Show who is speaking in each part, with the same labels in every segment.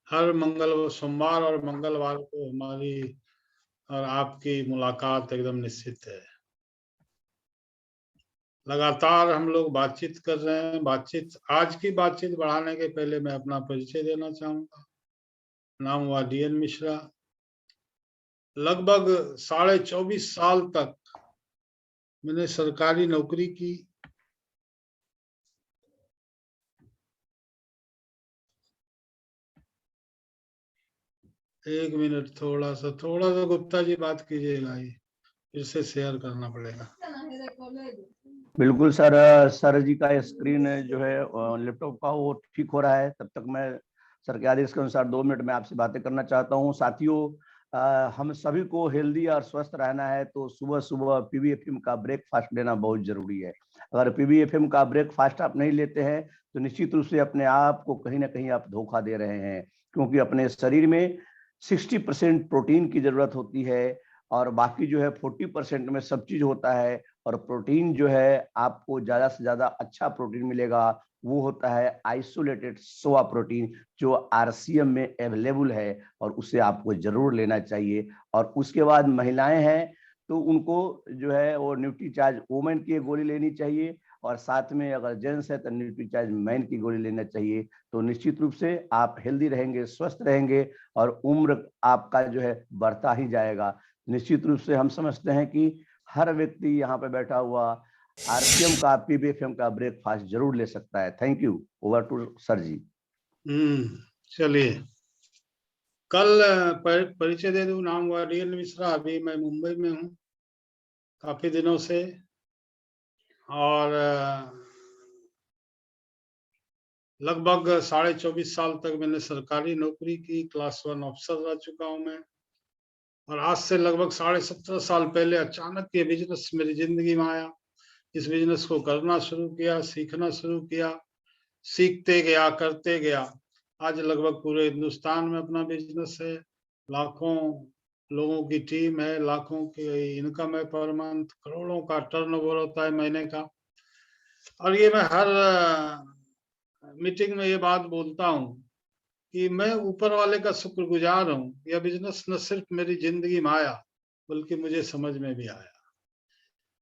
Speaker 1: हर सोमवार और मंगलवार को हमारी और आपकी मुलाकात एकदम निश्चित है। लगातार हम लोग बातचीत कर रहे हैं। आज की बातचीत बढ़ाने के पहले मैं अपना परिचय देना चाहूंगा। नाम हुआ DN मिश्रा। लगभग 24.5 साल तक मैंने सरकारी नौकरी की। एक मिनट, थोड़ा सा गुप्ता जी बात कीजिएगा, ये फिर से शेयर करना पड़ेगा।
Speaker 2: बिल्कुल सर। सर जी का स्क्रीन जो है लैपटॉप का वो ठीक हो रहा है, तब तक मैं सर के आदेश के अनुसार 2 मिनट में आपसे बातें करना चाहता हूं। साथियों, हम सभी को हेल्दी और स्वस्थ रहना है तो सुबह सुबह PBFM का ब्रेकफास्ट लेना बहुत जरूरी है। अगर PBFM का ब्रेकफास्ट आप नहीं लेते हैं तो निश्चित रूप से अपने आप को कहीं ना कहीं आप धोखा दे रहे हैं, क्योंकि अपने शरीर में 60% प्रोटीन की जरूरत होती है और बाकी जो है 40% में सब चीज होता है। और प्रोटीन जो है आपको ज्यादा से ज्यादा अच्छा प्रोटीन मिलेगा, वो होता है आइसोलेटेड सोया प्रोटीन, जो RCM में अवेलेबल है और उसे आपको जरूर लेना चाहिए। और उसके बाद महिलाएं हैं तो उनको जो है वो न्यूट्रीचार्ज वुमेन की गोली लेनी चाहिए, और साथ में अगर जेंट्स है तो न्यूट्रीचार्ज मैन की गोली लेना चाहिए। तो निश्चित रूप से आप हेल्दी रहेंगे, स्वस्थ रहेंगे और उम्र आपका जो है बढ़ता ही जाएगा। निश्चित रूप से हम समझते हैं कि हर व्यक्ति यहाँ पे बैठा हुआ RCM का PBFM का ब्रेकफास्ट जरूर ले सकता है। Thank you. Over to sir ji.
Speaker 1: चलिए, कल परिचय दे दूं। नाम हुआ DN मिश्रा। अभी मैं मुंबई में हूँ काफी दिनों से, और लगभग 24.5 साल तक मैंने सरकारी नौकरी की। क्लास 1 अफसर रह चुका हूं मैं। और आज से लगभग 17.5 साल पहले अचानक ये बिजनेस मेरी जिंदगी में आया। इस बिजनेस को करना शुरू किया, सीखना शुरू किया, सीखते गया, करते गया। आज लगभग पूरे हिंदुस्तान में अपना बिजनेस है। लाखों लोगों की टीम है, लाखों की इनकम है पर मंथ, करोड़ों का टर्नओवर होता है महीने का। और ये मैं हर मीटिंग में ये बात बोलता हूँ कि मैं ऊपर वाले का शुक्रगुजार हूँ। यह बिजनेस न सिर्फ मेरी जिंदगी में आया बल्कि मुझे समझ में भी आया।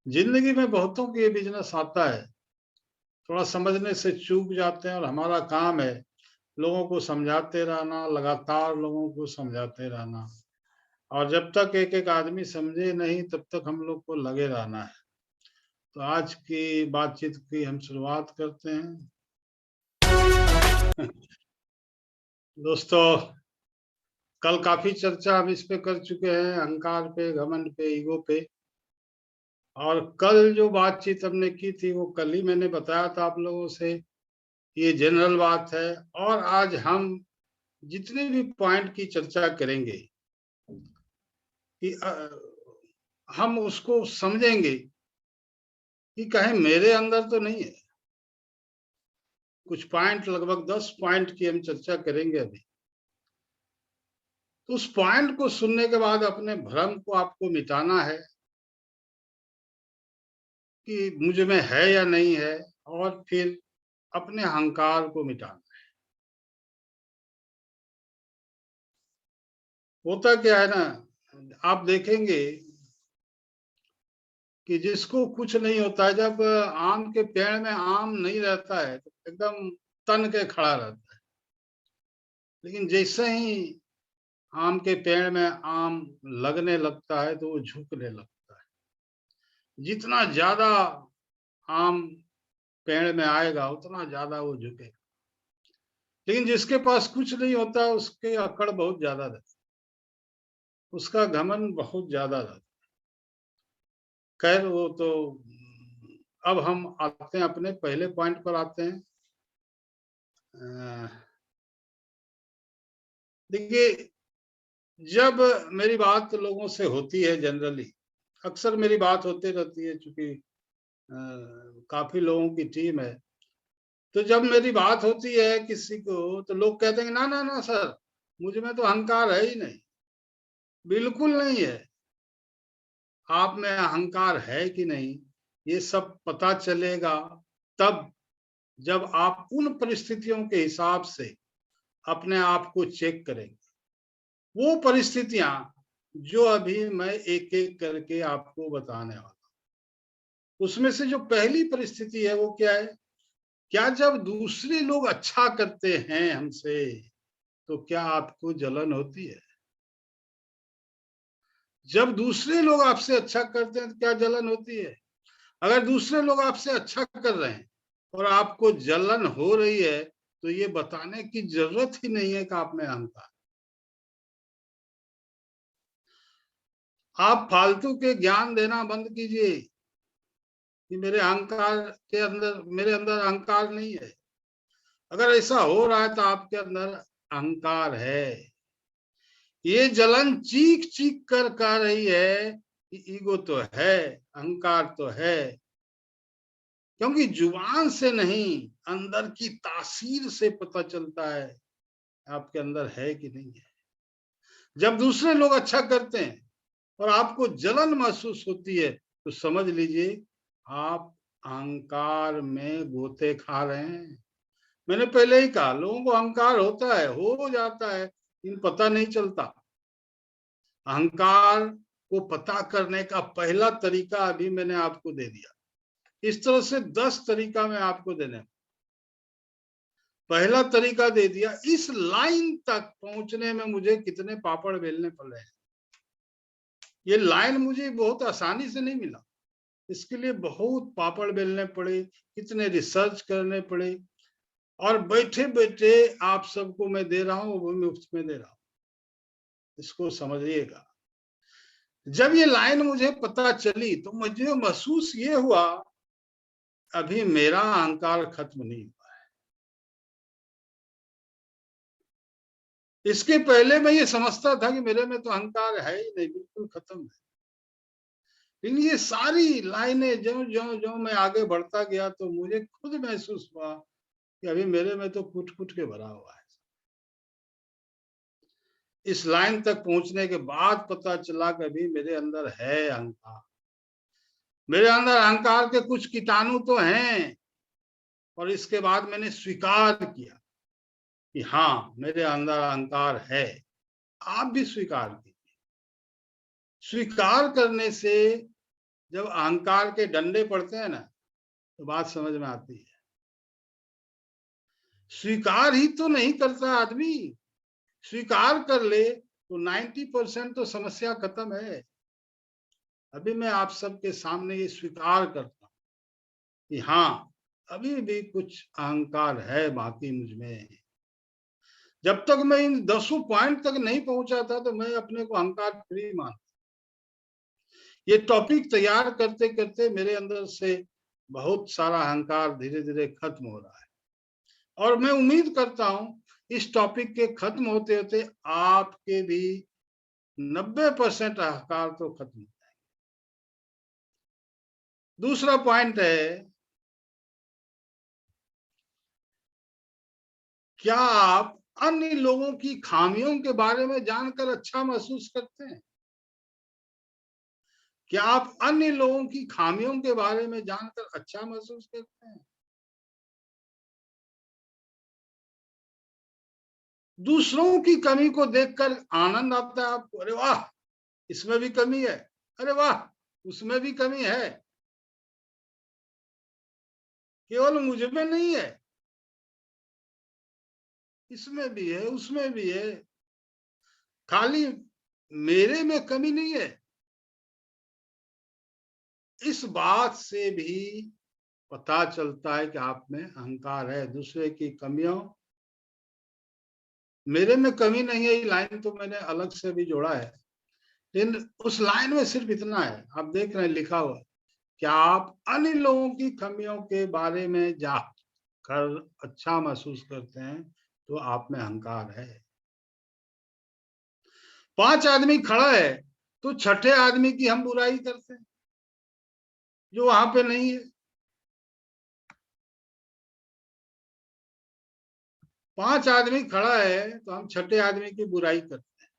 Speaker 1: जिंदगी में बहुतों की ये बिजनेस आता है, थोड़ा समझने से चूक जाते हैं, और हमारा काम है लोगों को समझाते रहना, लगातार लोगों को समझाते रहना। और जब तक एक एक आदमी समझे नहीं तब तक हम लोग को लगे रहना है। तो आज की बातचीत की हम शुरुआत करते हैं। दोस्तों, कल काफी चर्चा हम इस पे कर चुके हैं, अहंकार पे, घमंड पे, ईगो पे। और कल जो बातचीत हमने की थी वो कल ही मैंने बताया था आप लोगों से, ये जनरल बात है। और आज हम जितने भी पॉइंट की चर्चा करेंगे कि हम उसको समझेंगे कि कहीं मेरे अंदर तो नहीं है। कुछ पॉइंट, लगभग 10 पॉइंट की हम चर्चा करेंगे अभी। तो उस पॉइंट को सुनने के बाद अपने भ्रम को आपको मिटाना है कि मुझ में है या नहीं है, और फिर अपने अहंकार को मिटाना है। होता क्या है ना, आप देखेंगे कि जिसको कुछ नहीं होता है, जब आम के पेड़ में आम नहीं रहता है तो एकदम तन के खड़ा रहता है। लेकिन जैसे ही आम के पेड़ में आम लगने लगता है तो वो झुकने लगता है। जितना ज्यादा आम पेड़ में आएगा उतना ज्यादा वो झुकेगा। लेकिन जिसके पास कुछ नहीं होता उसके अकड़ बहुत ज्यादा रहता है, उसका घमंड बहुत ज्यादा रहता है। खैर, वो तो अब हम आते हैं अपने पहले पॉइंट पर आते हैं। देखिए, जब मेरी बात लोगों से होती है, जनरली अक्सर मेरी बात होती रहती है, चूंकि काफी लोगों की टीम है, तो जब मेरी बात होती है किसी को तो लोग कहते हैं ना ना ना सर, मुझ में तो अहंकार है ही नहीं। बिल्कुल नहीं है। आप में अहंकार है कि नहीं ये सब पता चलेगा तब जब आप उन परिस्थितियों के हिसाब से अपने आप को चेक करेंगे। वो परिस्थितियां जो अभी मैं एक एक करके आपको बताने वाला हूं, उसमें से जो पहली परिस्थिति है वो क्या है? क्या जब दूसरे लोग अच्छा करते हैं हमसे तो क्या आपको जलन होती है? जब दूसरे लोग आपसे अच्छा करते हैं तो क्या जलन होती है? अगर दूसरे लोग आपसे अच्छा कर रहे हैं और आपको जलन हो रही है तो ये बताने की जरूरत ही नहीं है कि आप में अहंकार। आप फालतू के ज्ञान देना बंद कीजिए कि मेरे अंदर अहंकार नहीं है। अगर ऐसा हो रहा है तो आपके अंदर अहंकार है। ये जलन चीख चीख कर कह रही है कि ईगो तो है, अहंकार तो है, क्योंकि जुबान से नहीं अंदर की तासीर से पता चलता है आपके अंदर है कि नहीं है। जब दूसरे लोग अच्छा करते हैं और आपको जलन महसूस होती है तो समझ लीजिए आप अहंकार में गोते खा रहे हैं। मैंने पहले ही कहा, लोगों को अहंकार होता है, हो जाता है, लेकिन पता नहीं चलता। अहंकार को पता करने का पहला तरीका अभी मैंने आपको दे दिया। इस तरह से 10 तरीका मैं आपको देने, पहला तरीका दे दिया। इस लाइन तक पहुंचने में मुझे कितने पापड़ बेलने पड़े हैं। ये लाइन मुझे बहुत आसानी से नहीं मिला, इसके लिए बहुत पापड़ बेलने पड़े, कितने रिसर्च करने पड़े, और बैठे बैठे आप सबको मैं दे रहा हूं, वो मुफ्त में दे रहा हूं। इसको समझिएगा। जब ये लाइन मुझे पता चली तो मुझे महसूस ये हुआ अभी मेरा अहंकार खत्म नहीं हुआ है। इसके पहले मैं ये समझता था कि मेरे में तो अहंकार है ही नहीं, बिल्कुल खत्म है। लेकिन ये सारी लाइनें जो जो जो मैं आगे बढ़ता गया तो मुझे खुद महसूस हुआ कि अभी मेरे में तो कुट कुट के भरा हुआ है। इस लाइन तक पहुंचने के बाद पता चला कि अभी मेरे अंदर है अहंकार। मेरे अंदर अहंकार के कुछ कीटाणु तो हैं, और इसके बाद मैंने स्वीकार किया कि हाँ मेरे अंदर अहंकार है। आप भी स्वीकार कीजिए। स्वीकार करने से जब अहंकार के डंडे पड़ते हैं ना तो बात समझ में आती है। स्वीकार ही तो नहीं करता आदमी। स्वीकार कर ले तो 90% तो समस्या खत्म है। अभी मैं आप सबके सामने ये स्वीकार करता हूं कि हाँ अभी भी कुछ अहंकार है बाकी मुझ में। जब तक मैं इन 10 पॉइंट तक नहीं पहुंचा था तो मैं अपने को अहंकार फ्री मानता। ये टॉपिक तैयार करते करते मेरे अंदर से बहुत सारा अहंकार धीरे धीरे खत्म हो रहा है, और मैं उम्मीद करता हूं इस टॉपिक के खत्म होते होते आपके भी 90% अहंकार तो खत्म हो जाएंगे। दूसरा पॉइंट है, क्या आप अन्य लोगों की खामियों के बारे में जानकर अच्छा महसूस करते हैं? क्या आप अन्य लोगों की खामियों के बारे में जानकर अच्छा महसूस करते हैं? दूसरों की कमी को देखकर आनंद आता है आपको? अरे वाह इसमें भी कमी है, अरे वाह उसमें भी कमी है, केवल मुझ में नहीं है, इसमें भी है उसमें भी है, खाली मेरे में कमी नहीं है। इस बात से भी पता चलता है कि आप में अहंकार है। दूसरे की कमियों, मेरे में कमी नहीं है, ये लाइन तो मैंने अलग से भी जोड़ा है, लेकिन उस लाइन में सिर्फ इतना है, आप देख रहे हैं लिखा हुआ, क्या आप अन्य लोगों की कमियों के बारे में जाकर अच्छा महसूस करते हैं तो आप में अहंकार है। 5 आदमी खड़ा है तो छठे आदमी की हम बुराई करते हैं जो वहां पे नहीं है। 5 आदमी खड़ा है तो हम छठे आदमी की बुराई करते हैं,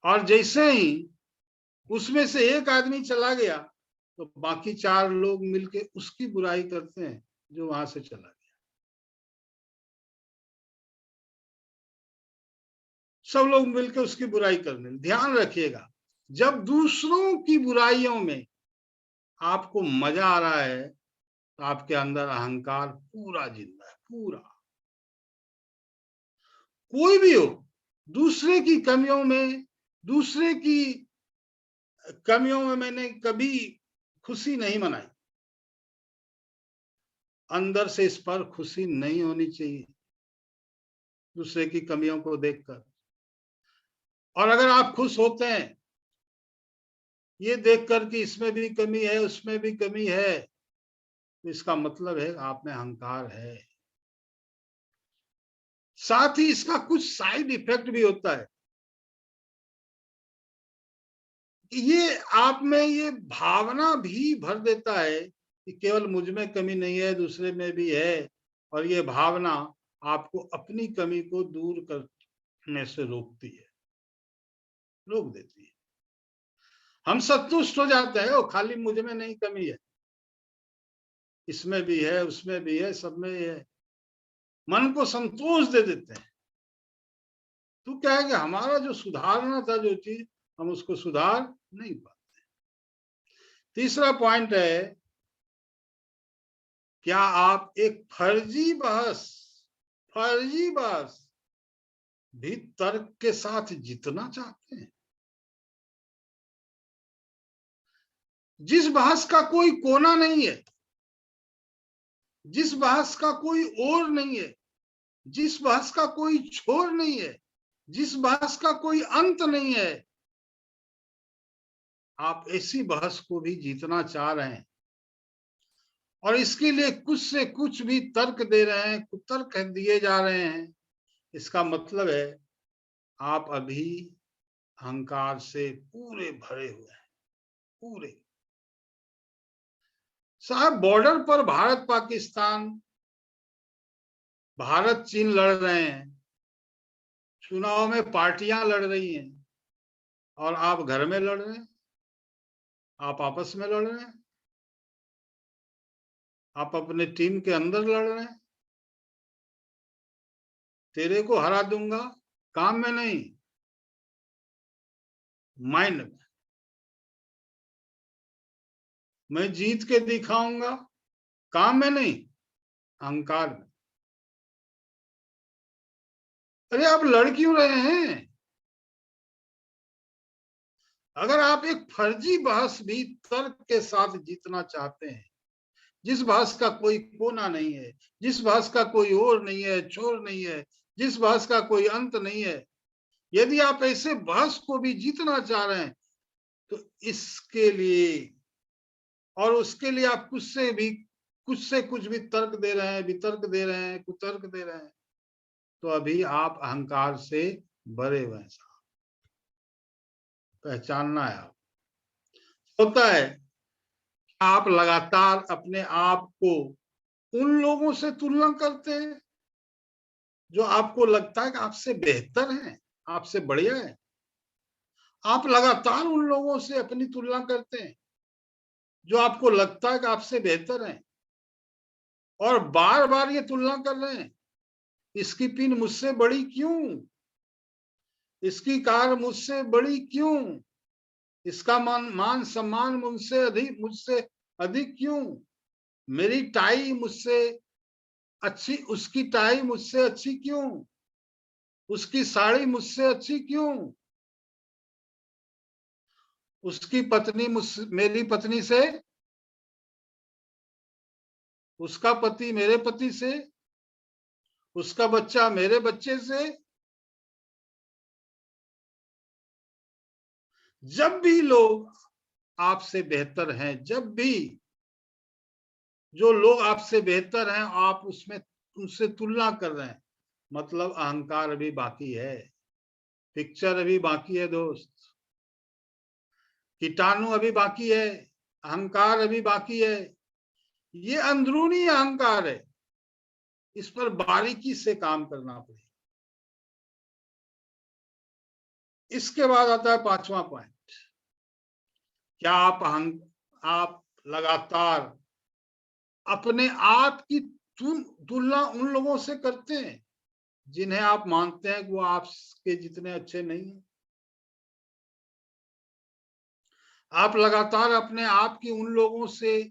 Speaker 1: और जैसे ही उसमें से एक आदमी चला गया तो बाकी 4 लोग मिलके उसकी बुराई करते हैं जो वहां से चला गया। सब लोग मिलकर उसकी बुराई करने। ध्यान रखिएगा, जब दूसरों की बुराइयों में आपको मजा आ रहा है तो आपके अंदर अहंकार पूरा जिंदा है, पूरा। कोई भी हो, दूसरे की कमियों में, दूसरे की कमियों में मैंने कभी खुशी नहीं मनाई। अंदर से इस पर खुशी नहीं होनी चाहिए दूसरे की कमियों को देखकर। और अगर आप खुश होते हैं ये देखकर कि इसमें भी कमी है, उसमें भी कमी है, तो इसका मतलब है आप में अहंकार है। साथ ही इसका कुछ साइड इफेक्ट भी होता है। ये आप में ये भावना भी भर देता है कि केवल मुझ में कमी नहीं है, दूसरे में भी है। और ये भावना आपको अपनी कमी को दूर करने से रोकती है, रोक देती है। हम संतुष्ट हो जाते हैं, ओ खाली मुझ में नहीं कमी है, इसमें भी है, उसमें भी है, सब में है। मन को संतोष दे देते हैं। तो क्या है कि हमारा जो सुधारना था जो चीज, हम उसको सुधार नहीं पाते। तीसरा पॉइंट है, क्या आप एक फर्जी बहस भी तर्क के साथ जीतना चाहते हैं? जिस बहस का कोई कोना नहीं है, जिस बहस का कोई ओर नहीं है, जिस बहस का कोई छोर नहीं है, जिस बहस का कोई अंत नहीं है, आप ऐसी बहस को भी जीतना चाह रहे हैं और इसके लिए कुछ से कुछ भी तर्क दे रहे हैं, कुतर्क दिए जा रहे हैं। इसका मतलब है आप अभी अहंकार से पूरे भरे हुए हैं, पूरे। साहब, बॉर्डर पर भारत पाकिस्तान, भारत चीन लड़ रहे हैं, चुनाव में पार्टियां लड़ रही हैं और आप घर में लड़ रहे हैं, आप आपस में लड़ रहे हैं, आप अपने टीम के अंदर लड़ रहे हैं। तेरे को हरा दूंगा, काम में नहीं, माइंड में। मैं जीत के दिखाऊंगा, काम में नहीं, अहंकार में। अरे आप लड़ क्यों रहे हैं? अगर आप एक फर्जी बहस भी तर्क के साथ जीतना चाहते हैं, जिस बहस का कोई कोना नहीं है, जिस बहस का कोई ओर नहीं है, छोर नहीं है, जिस बहस का कोई अंत नहीं है, यदि आप ऐसे बहस को भी जीतना चाह रहे हैं तो इसके लिए और उसके लिए आप कुछ से कुछ भी तर्क दे रहे हैं, वितर्क दे रहे हैं, कुतर्क दे रहे हैं, तो अभी आप अहंकार से भरे हुए हैं। पहचानना है। आप होता है आप लगातार अपने आप को उन लोगों से तुलना करते हैं जो आपको लगता है कि आपसे बेहतर हैं, आपसे बढ़िया है। आप लगातार उन लोगों से अपनी तुलना करते हैं जो आपको लगता है कि आपसे बेहतर हैं और बार बार ये तुलना कर रहे हैं, इसकी पिन मुझसे बड़ी क्यों, इसकी कार मुझसे बड़ी क्यों, इसका मान सम्मान मुझसे अधिक क्यों, मेरी टाई मुझसे अच्छी, उसकी टाई मुझसे अच्छी क्यों, उसकी साड़ी मुझसे अच्छी क्यों, उसकी पत्नी मेरी पत्नी से, उसका पति मेरे पति से, उसका बच्चा मेरे बच्चे से। जब भी लोग आपसे बेहतर हैं, जब भी जो लोग आपसे बेहतर हैं आप उसमें उनसे तुलना कर रहे हैं, मतलब अहंकार अभी बाकी है, पिक्चर अभी बाकी है दोस्त, कीटाणु अभी बाकी है, अहंकार अभी बाकी है। ये अंदरूनी अहंकार है, इस पर बारीकी से काम करना पड़ेगा। इसके बाद आता है पांचवा पॉइंट, क्या आप लगातार अपने आप की तुलना उन लोगों से करते हैं जिन्हें आप मानते हैं कि वो आपके जितने अच्छे नहीं हैं। आप लगातार अपने आप की उन लोगों से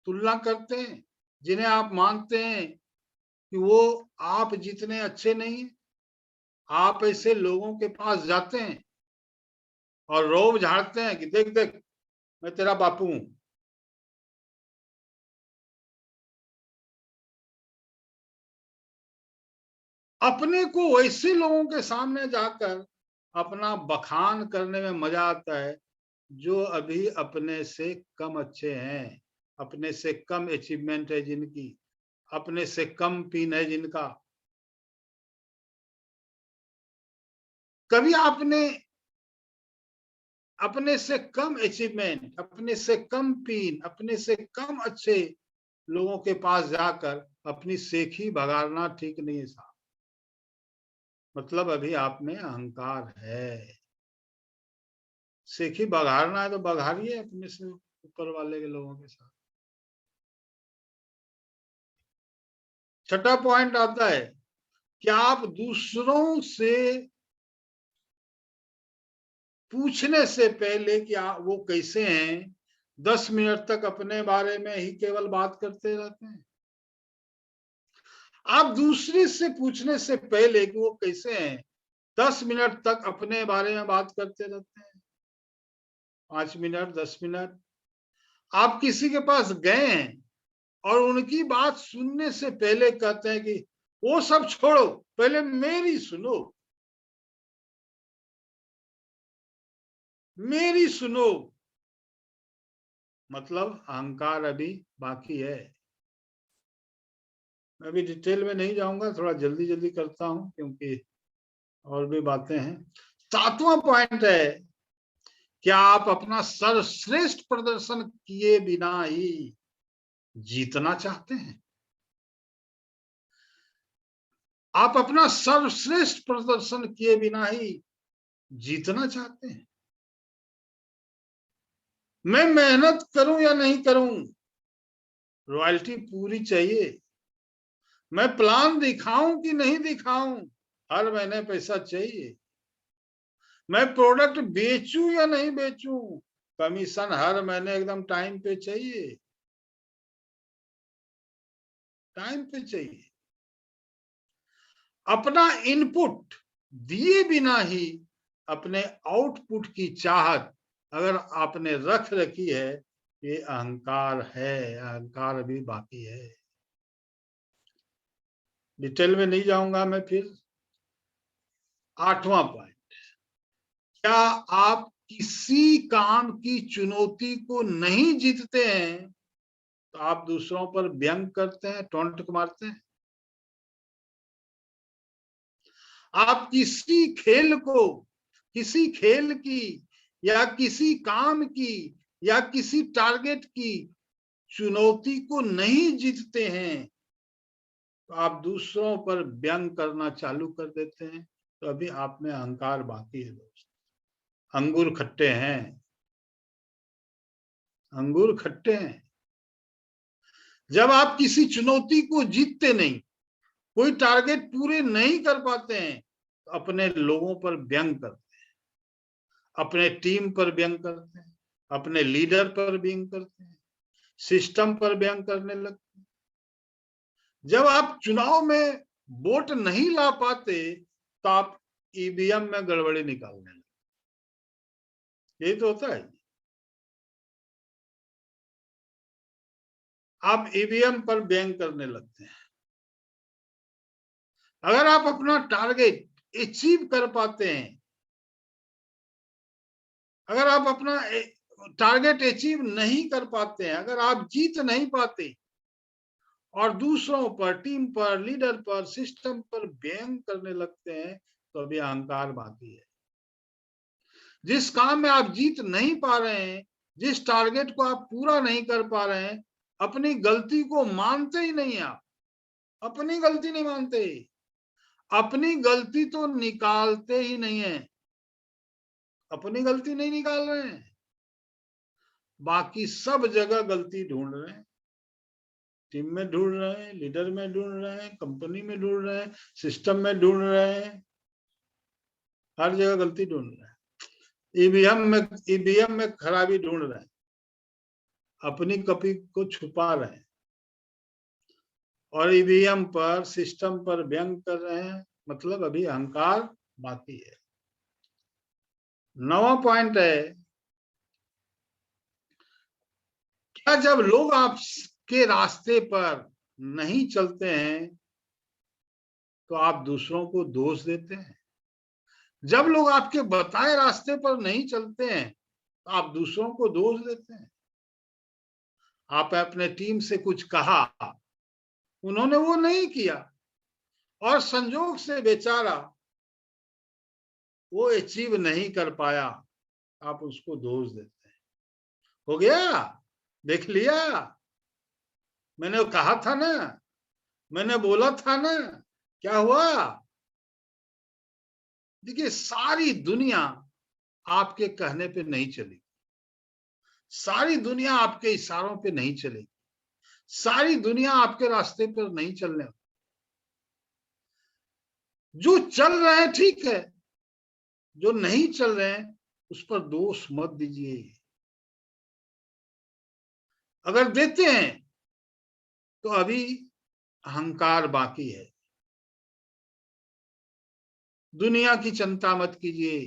Speaker 1: तुलना करते हैं जिन्हें आप मानते हैं कि वो आप जितने अच्छे नहीं हैं। आप ऐसे लोगों के पास जाते हैं और रोब झाड़ते हैं कि देख देख मैं तेरा बापू हूं। अपने को वैसे लोगों के सामने जाकर अपना बखान करने में मजा आता है जो अभी अपने से कम अच्छे हैं, अपने से कम अचीवमेंट है जिनकी, अपने से कम पिन है जिनका। कभी आपने अपने से कम अचीवमेंट, अपने से कम पिन, अपने से कम अच्छे लोगों के पास जाकर अपनी सेखी भगाड़ना ठीक नहीं है साहब। मतलब अभी आप में अहंकार है। सेखी बघाड़ना है तो बघाड़िए अपने से ऊपर वाले के लोगों के साथ। छठा पॉइंट आता है कि आप दूसरों से पूछने से पहले कि वो कैसे हैं, 10 मिनट तक अपने बारे में ही केवल बात करते रहते हैं। आप दूसरे से पूछने से पहले कि वो कैसे हैं, 10 मिनट तक अपने बारे में बात करते रहते हैं। 5 मिनट, 10 मिनट। आप किसी के पास गए हैं और उनकी बात सुनने से पहले कहते हैं कि वो सब छोड़ो, पहले मेरी सुनो, मेरी सुनो। मतलब अहंकार अभी बाकी है। मैं अभी डिटेल में नहीं जाऊंगा, थोड़ा जल्दी जल्दी करता हूं क्योंकि और भी बातें हैं। 7वां पॉइंट है, क्या आप अपना सर्वश्रेष्ठ प्रदर्शन किए बिना ही जीतना चाहते हैं? आप अपना सर्वश्रेष्ठ प्रदर्शन किए बिना ही जीतना चाहते हैं? मैं मेहनत करूं या नहीं करूं, रॉयल्टी पूरी चाहिए। मैं प्लान दिखाऊं कि नहीं दिखाऊं, हर महीने पैसा चाहिए। मैं प्रोडक्ट बेचूं या नहीं बेचूं, कमीशन हर महीने एकदम टाइम पे चाहिए, टाइम पे चाहिए। अपना इनपुट दिए बिना ही अपने आउटपुट की चाहत अगर आपने रख रखी है, ये अहंकार है। अहंकार अभी बाकी है। डिटेल में नहीं जाऊंगा मैं फिर। 8वां पॉइंट, क्या आप किसी काम की चुनौती को नहीं जीतते हैं तो आप दूसरों पर व्यंग करते हैं, टोंट मारते हैं? आप किसी खेल की या किसी काम की या किसी टारगेट की चुनौती को नहीं जीतते हैं तो आप दूसरों पर व्यंग करना चालू कर देते हैं, तो अभी आप में अहंकार बाकी है दोस्त। अंगूर खट्टे हैं, अंगूर खट्टे हैं। जब आप किसी चुनौती को जीतते नहीं, कोई टारगेट पूरे नहीं कर पाते हैं, तो अपने लोगों पर व्यंग करते हैं, अपने टीम पर व्यंग करते हैं, अपने लीडर पर व्यंग करते हैं, सिस्टम पर व्यंग करने लगते हैं। जब आप चुनाव में वोट नहीं ला पाते तो आप ईवीएम में गड़बड़ी निकालने लगते। यही तो होता है। आप ईवीएम पर व्यंग करने लगते हैं। अगर आप अपना टारगेट अचीव कर पाते हैं, अगर आप अपना टारगेट अचीव नहीं कर पाते हैं, अगर आप जीत नहीं पाते और दूसरों पर, टीम पर, लीडर पर, सिस्टम पर व्यंग करने लगते हैं, तो अभी अहंकार बाकी है। जिस काम में आप जीत नहीं पा रहे हैं, जिस टारगेट को आप पूरा नहीं कर पा रहे हैं, अपनी गलती को मानते ही नहीं। आप अपनी गलती नहीं मानते, अपनी गलती तो निकालते ही नहीं है, अपनी गलती नहीं निकाल रहे हैं, बाकी सब जगह गलती ढूंढ रहे हैं। टीम में ढूंढ रहे हैं, लीडर में ढूंढ रहे हैं, कंपनी में ढूंढ रहे हैं, सिस्टम में ढूंढ रहे हैं, हर जगह गलती ढूंढ रहे हैं। ईवीएम में खराबी ढूंढ रहे हैं, अपनी कॉपी को छुपा रहे हैं और ईवीएम पर, सिस्टम पर व्यंग कर रहे हैं, मतलब अभी अहंकार बाकी है। 9वां पॉइंट है, क्या जब लोग आपके रास्ते पर नहीं चलते हैं तो आप दूसरों को दोष देते हैं? जब लोग आपके बताए रास्ते पर नहीं चलते हैं तो आप दूसरों को दोष देते हैं। आप अपने टीम से कुछ कहा, उन्होंने वो नहीं किया और संजोग से बेचारा वो अचीव नहीं कर पाया, आप उसको दोष देते हैं। हो गया, देख लिया, मैंने कहा था ना, मैंने बोला था ना, क्या हुआ? देखिए, सारी दुनिया आपके कहने पे नहीं चलेगी, सारी दुनिया आपके इशारों पे नहीं चलेगी, सारी दुनिया आपके रास्ते पर नहीं चलने। जो चल रहे हैं ठीक है, जो नहीं चल रहे हैं उस पर दोष मत दीजिए। अगर देते हैं तो अभी अहंकार बाकी है। दुनिया की चिंता मत कीजिए।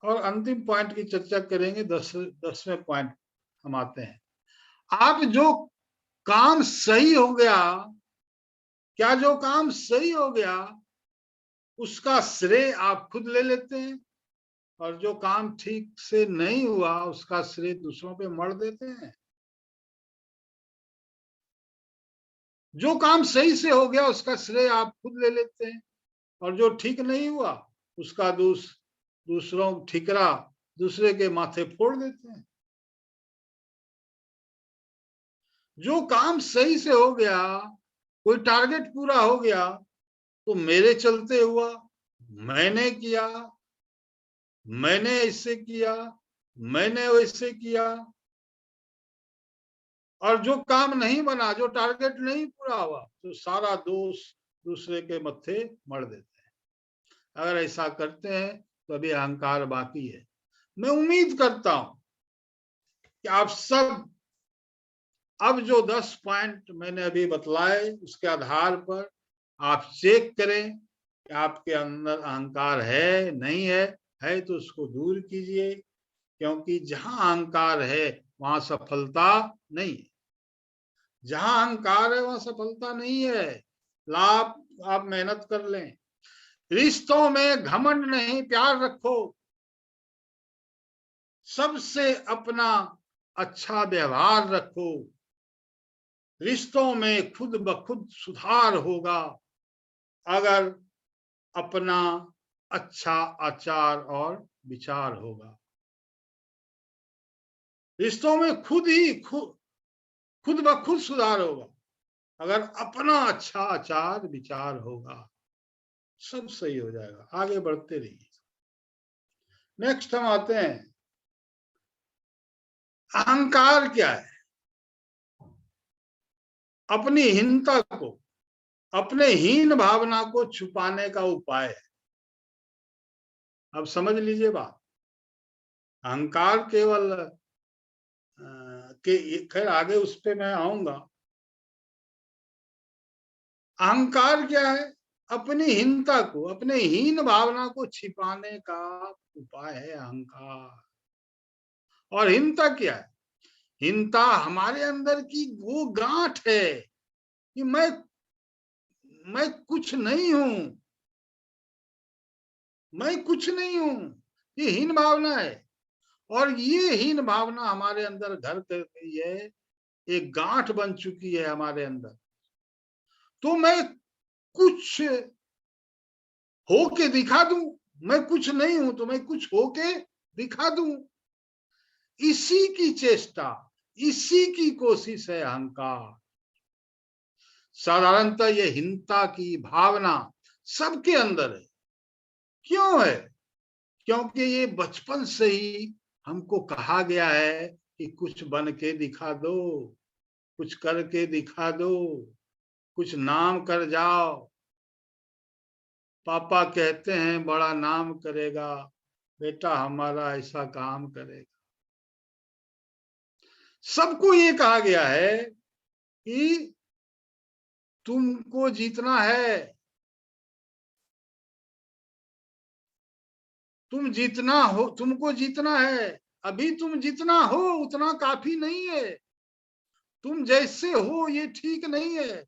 Speaker 1: और अंतिम पॉइंट की चर्चा करेंगे, 10वें पॉइंट हम आते हैं। आप जो काम सही हो गया, क्या जो काम सही हो गया उसका श्रेय आप खुद ले लेते हैं और जो काम ठीक से नहीं हुआ उसका श्रेय दूसरों पे मढ़ देते हैं? जो काम सही से हो गया उसका श्रेय आप खुद ले लेते हैं और जो ठीक नहीं हुआ उसका दूसरों ठिकरा दूसरे के माथे फोड़ देते हैं। जो काम सही से हो गया, कोई टारगेट पूरा हो गया तो मेरे चलते हुआ, मैंने किया, मैंने ऐसे किया, मैंने वैसे किया। और जो काम नहीं बना, जो टारगेट नहीं पूरा हुआ, तो सारा दोष दूसरे के मत्थे मढ़ देते हैं। अगर ऐसा करते हैं तो अभी अहंकार बाकी है। मैं उम्मीद करता हूं कि आप सब अब जो 10 पॉइंट मैंने अभी बतलाए उसके आधार पर आप चेक करें कि आपके अंदर अहंकार है नहीं है तो उसको दूर कीजिए, क्योंकि जहां अहंकार है वहां सफलता नहीं है। जहां अहंकार है वहां सफलता नहीं है। लाभ आप मेहनत कर लें। रिश्तों में घमंड नहीं, प्यार रखो। सबसे अपना अच्छा व्यवहार रखो। रिश्तों में खुद ब खुद सुधार होगा अगर अपना अच्छा आचार और विचार होगा। रिश्तों में खुद ब खुद सुधार होगा अगर अपना अच्छा आचार विचार होगा। सब सही हो जाएगा, आगे बढ़ते रहिए। नेक्स्ट हम आते हैं, अहंकार क्या है? अपनी हीनता को, अपने हीन भावना को छुपाने का उपाय है। अब समझ लीजिए बात। अहंकार केवल खैर आगे उस पे मैं आऊंगा। अहंकार क्या है? अपनी हीनता को, अपने हीन भावना को छिपाने का उपाय है अहंकार। और हीनता क्या है? हीनता हमारे अंदर की वो गांठ है कि मैं कुछ नहीं हूं, मैं कुछ नहीं हूं। ये हीन भावना है और ये हीन भावना हमारे अंदर घर कर गई है, एक गांठ बन चुकी है हमारे अंदर। तो मैं कुछ होके दिखा दूं, मैं कुछ नहीं हूं तो मैं कुछ होके दिखा दूं। इसी की चेष्टा, इसी की कोशिश है अहंकार। साधारणतः ये हीनता की भावना सबके अंदर है। क्यों है? क्योंकि ये बचपन से ही हमको कहा गया है कि कुछ बन के दिखा दो, कुछ करके दिखा दो, कुछ नाम कर जाओ। पापा कहते हैं बड़ा नाम करेगा, बेटा हमारा ऐसा काम करेगा। सबको ये कहा गया है कि तुमको जीतना है, तुम जीतना हो, तुमको जीतना है। अभी तुम जितना हो उतना काफी नहीं है, तुम जैसे हो ये ठीक नहीं है,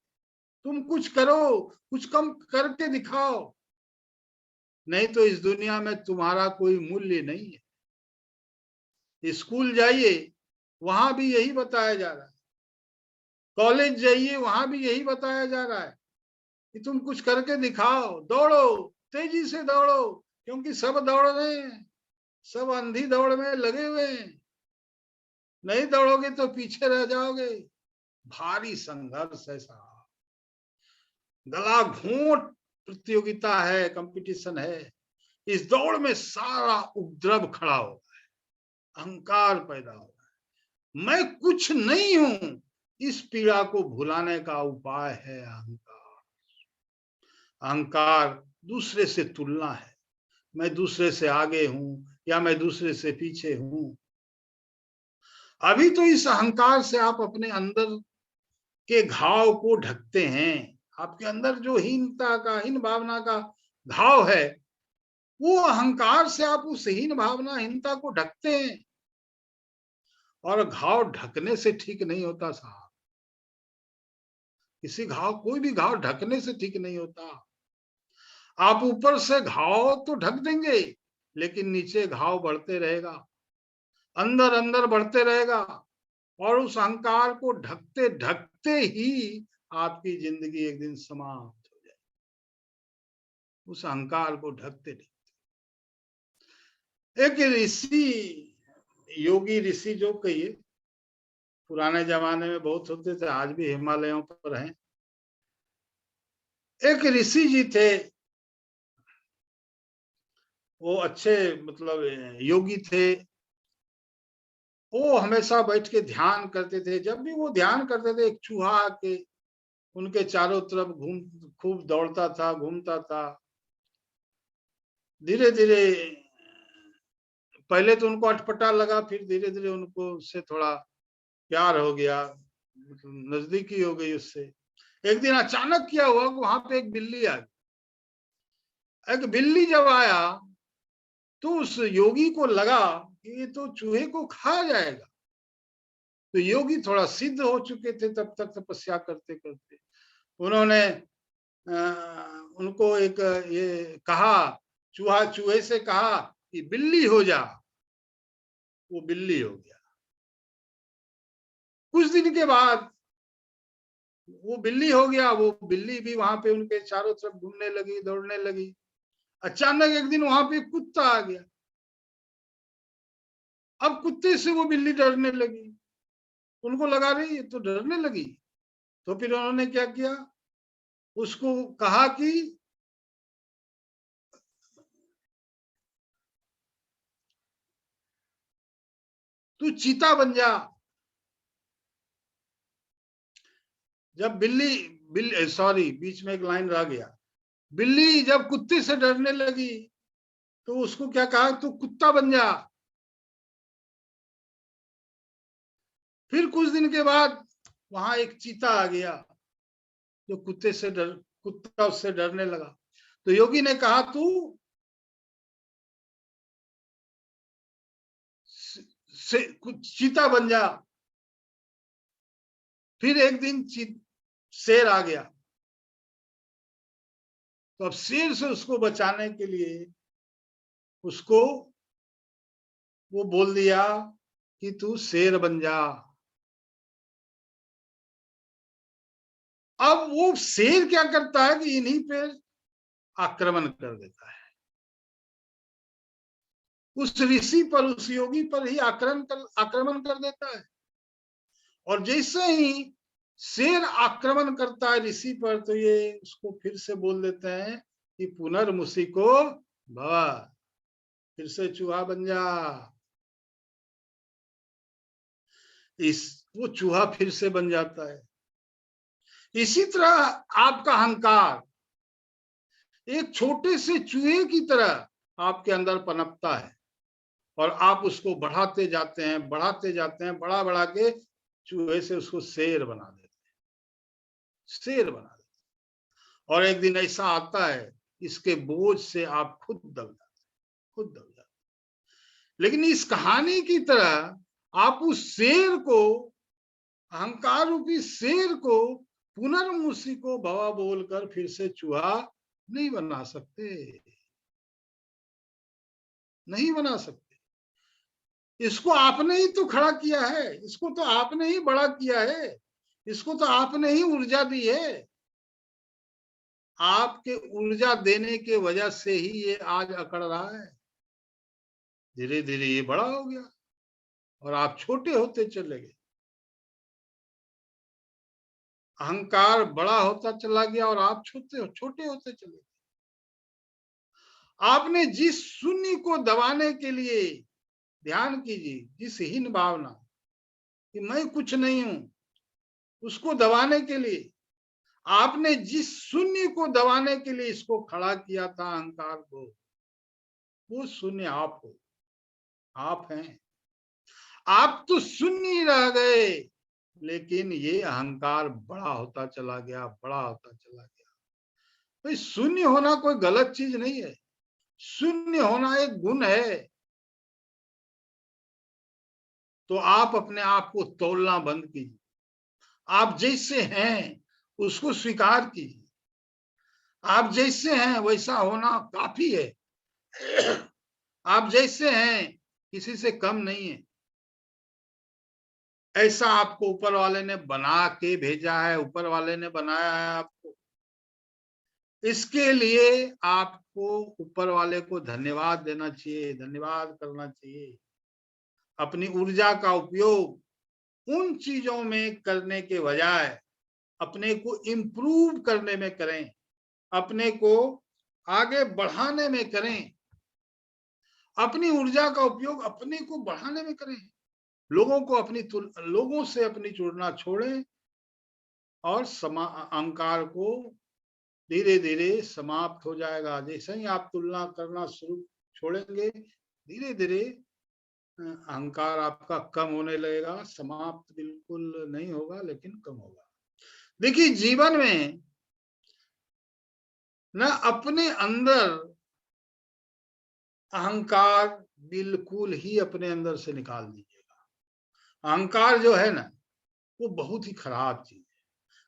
Speaker 1: तुम कुछ करो, कुछ कम करके दिखाओ, नहीं तो इस दुनिया में तुम्हारा कोई मूल्य नहीं है। स्कूल जाइए वहां भी यही बताया जा रहा है, कॉलेज जाइए वहां भी यही बताया जा रहा है कि तुम कुछ करके दिखाओ, दौड़ो, तेजी से दौड़ो, क्योंकि सब दौड़ रहे हैं, सब अंधी दौड़ में लगे हुए हैं, नहीं दौड़ोगे तो पीछे रह जाओगे। भारी संघर्ष है साहब, गला घोंट प्रतियोगिता है, कंपटीशन है। इस दौड़ में सारा उपद्रव खड़ा होता है, अहंकार पैदा होता है, मैं कुछ नहीं हूं। इस पीड़ा को भुलाने का उपाय है अहंकार। अहंकार दूसरे से तुलना है, मैं दूसरे से आगे हूं या मैं दूसरे से पीछे हूं। अभी तो इस अहंकार से आप अपने अंदर के घाव को ढकते हैं। आपके अंदर जो हीनता का, हीन भावना का घाव है, वो अहंकार से आप उस हीन भावना, हीनता को ढकते हैं। और घाव ढकने से ठीक नहीं होता साहब, किसी घाव, कोई भी घाव ढकने से ठीक नहीं होता। आप ऊपर से घाव तो ढक देंगे, लेकिन नीचे घाव बढ़ते रहेगा, अंदर अंदर बढ़ते रहेगा, और उस अहंकार को ढकते ढकते ही आपकी जिंदगी एक दिन समाप्त हो जाए, उस अहंकार को ढकते ढकते। एक ऋषि, योगी ऋषि जो कहिए, पुराने जमाने में बहुत होते थे, आज भी हिमालयों पर हैं। एक ऋषि जी थे, वो अच्छे मतलब योगी थे। वो हमेशा बैठ के ध्यान करते थे। जब भी वो ध्यान करते थे, एक चूहा आके उनके चारों तरफ खूब दौड़ता था, घूमता था। धीरे धीरे, पहले तो उनको अटपटा लगा, फिर धीरे धीरे उनको उससे थोड़ा प्यार हो गया, मतलब नजदीकी हो गई उससे। एक दिन अचानक क्या हुआ, वहां पे एक बिल्ली आ गई। एक बिल्ली जब आया तो उस योगी को लगा कि ये तो चूहे को खा जाएगा। तो योगी थोड़ा सिद्ध हो चुके थे तब तक, तपस्या करते करते। उन्होंने उनको एक ये कहा, चूहा चूहे से कहा कि बिल्ली हो जा। वो बिल्ली हो गया। कुछ दिन के बाद वो बिल्ली हो गया। वो बिल्ली भी वहां पे उनके चारों तरफ घूमने लगी, दौड़ने लगी। अचानक एक दिन वहां पे कुत्ता आ गया। अब कुत्ते से वो बिल्ली डरने लगी। उनको लगा रही ये तो डरने लगी। तो फिर उन्होंने क्या किया, उसको कहा कि तू चीता बन जा। जब बिल्ली सॉरी, बीच में एक लाइन रह गया। बिल्ली जब कुत्ते से डरने लगी तो उसको क्या कहा, तू कुत्ता बन जा। फिर कुछ दिन के बाद वहां एक चीता आ गया, जो कुत्ता उससे डरने लगा। तो योगी ने कहा तू चीता बन जा। फिर एक दिन शेर आ गया। तो अब शेर से उसको बचाने के लिए उसको वो बोल दिया कि तू शेर बन जा। अब वो शेर क्या करता है कि इन्हीं पे आक्रमण कर देता है, उस ऋषि पर, उस योगी पर ही आक्रमण कर देता है। और जैसे ही शेर आक्रमण करता है ऋषि पर, तो ये उसको फिर से बोल देते हैं कि पुनर्मुसिको भव, फिर से चूहा बन जा। वो चूहा फिर से बन जाता है। इसी तरह आपका अहंकार एक छोटे से चूहे की तरह आपके अंदर पनपता है और आप उसको बढ़ाते जाते हैं, बढ़ा बढ़ा के चूहे से उसको शेर बना देते हैं, शेर बना देते हैं। और एक दिन ऐसा आता है, इसके बोझ से आप खुद दब जाते हैं, खुद दब जाते हैं। लेकिन इस कहानी की तरह आप उस शेर को, अहंकार रूपी शेर को पुनर्मुसी को भवा बोलकर फिर से चूहा नहीं बना सकते, नहीं बना सकते। इसको आपने ही तो खड़ा किया है, इसको तो आपने ही बड़ा किया है, इसको तो आपने ही ऊर्जा दी है। आपके ऊर्जा देने के वजह से ही ये आज अकड़ रहा है। धीरे धीरे ये बड़ा हो गया और आप छोटे होते चले गए। अहंकार बड़ा होता चला गया और आप छोटे होते चले गए। आपने जिस शून्य को दबाने के लिए, ध्यान कीजिए, जिस हीन भावना कि मैं कुछ नहीं हूं, उसको दबाने के लिए आपने जिस शून्य को दबाने के लिए इसको खड़ा किया था, अहंकार को, वो शून्य आप हो, आप हैं। आप तो शून्य रह गए, लेकिन ये अहंकार बड़ा होता चला गया, बड़ा होता चला गया। भाई शून्य होना कोई गलत चीज नहीं है, शून्य होना एक गुण है। तो आप अपने आप को तोलना बंद कीजिए। आप जैसे हैं उसको स्वीकार कीजिए। आप जैसे हैं वैसा होना काफी है। आप जैसे हैं किसी से कम नहीं है। ऐसा आपको ऊपर वाले ने बना के भेजा है, ऊपर वाले ने बनाया है आपको। इसके लिए आपको ऊपर वाले को धन्यवाद देना चाहिए, धन्यवाद करना चाहिए। अपनी ऊर्जा का उपयोग उन चीजों में करने के बजाय अपने को इम्प्रूव करने में करें, अपने को आगे बढ़ाने में करें। अपनी ऊर्जा का उपयोग अपने को बढ़ाने में करें। लोगों से अपनी तुलना छोड़ें और अहंकार को धीरे धीरे समाप्त हो जाएगा। जैसे ही आप तुलना करना छोड़ेंगे, धीरे धीरे अहंकार आपका कम होने लगेगा। समाप्त बिल्कुल नहीं होगा, लेकिन कम होगा। देखिए, जीवन में न अपने अंदर अहंकार बिल्कुल ही अपने अंदर से निकाल दीजिएगा। अहंकार जो है ना, वो बहुत ही खराब चीज है।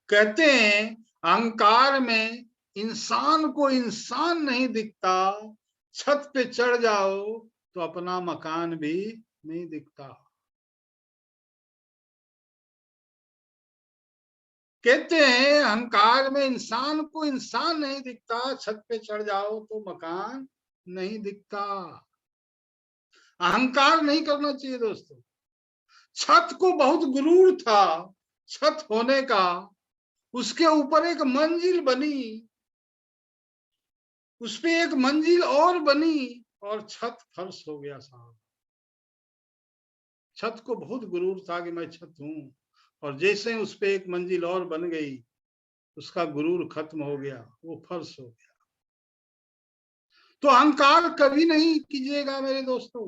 Speaker 1: कहते हैं अहंकार में इंसान को इंसान नहीं दिखता, छत पे चढ़ जाओ तो अपना मकान भी नहीं दिखता। कहते हैं अहंकार में इंसान को इंसान नहीं दिखता, छत पे चढ़ जाओ तो मकान नहीं दिखता। अहंकार नहीं करना चाहिए दोस्तों। छत को बहुत गुरूर था छत होने का, उसके ऊपर एक मंजिल बनी, उस पे एक मंजिल और बनी और छत फर्श हो गया साहब। छत को बहुत गुरूर था कि मैं छत हूं, और जैसे उस पे एक मंजिल और बन गई, उसका गुरूर खत्म हो गया, वो फर्श हो गया। तो अहंकार कभी नहीं कीजिएगा मेरे दोस्तों।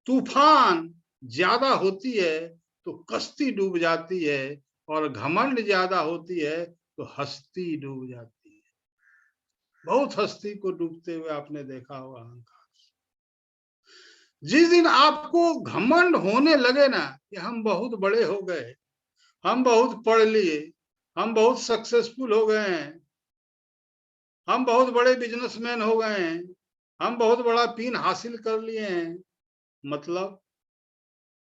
Speaker 1: तूफान ज्यादा होती है तो कश्ती डूब जाती है, और घमंड ज्यादा होती है तो हस्ती डूब जाती है। बहुत हस्ती को डूबते हुए आपने देखा होगा अहंकार। जिस दिन आपको घमंड होने लगे ना कि हम बहुत बड़े हो गए, हम बहुत पढ़ लिए, हम बहुत सक्सेसफुल हो गए हैं, हम बहुत बड़े बिजनेसमैन हो गए हैं, हम बहुत बड़ा पिन हासिल कर लिए हैं, मतलब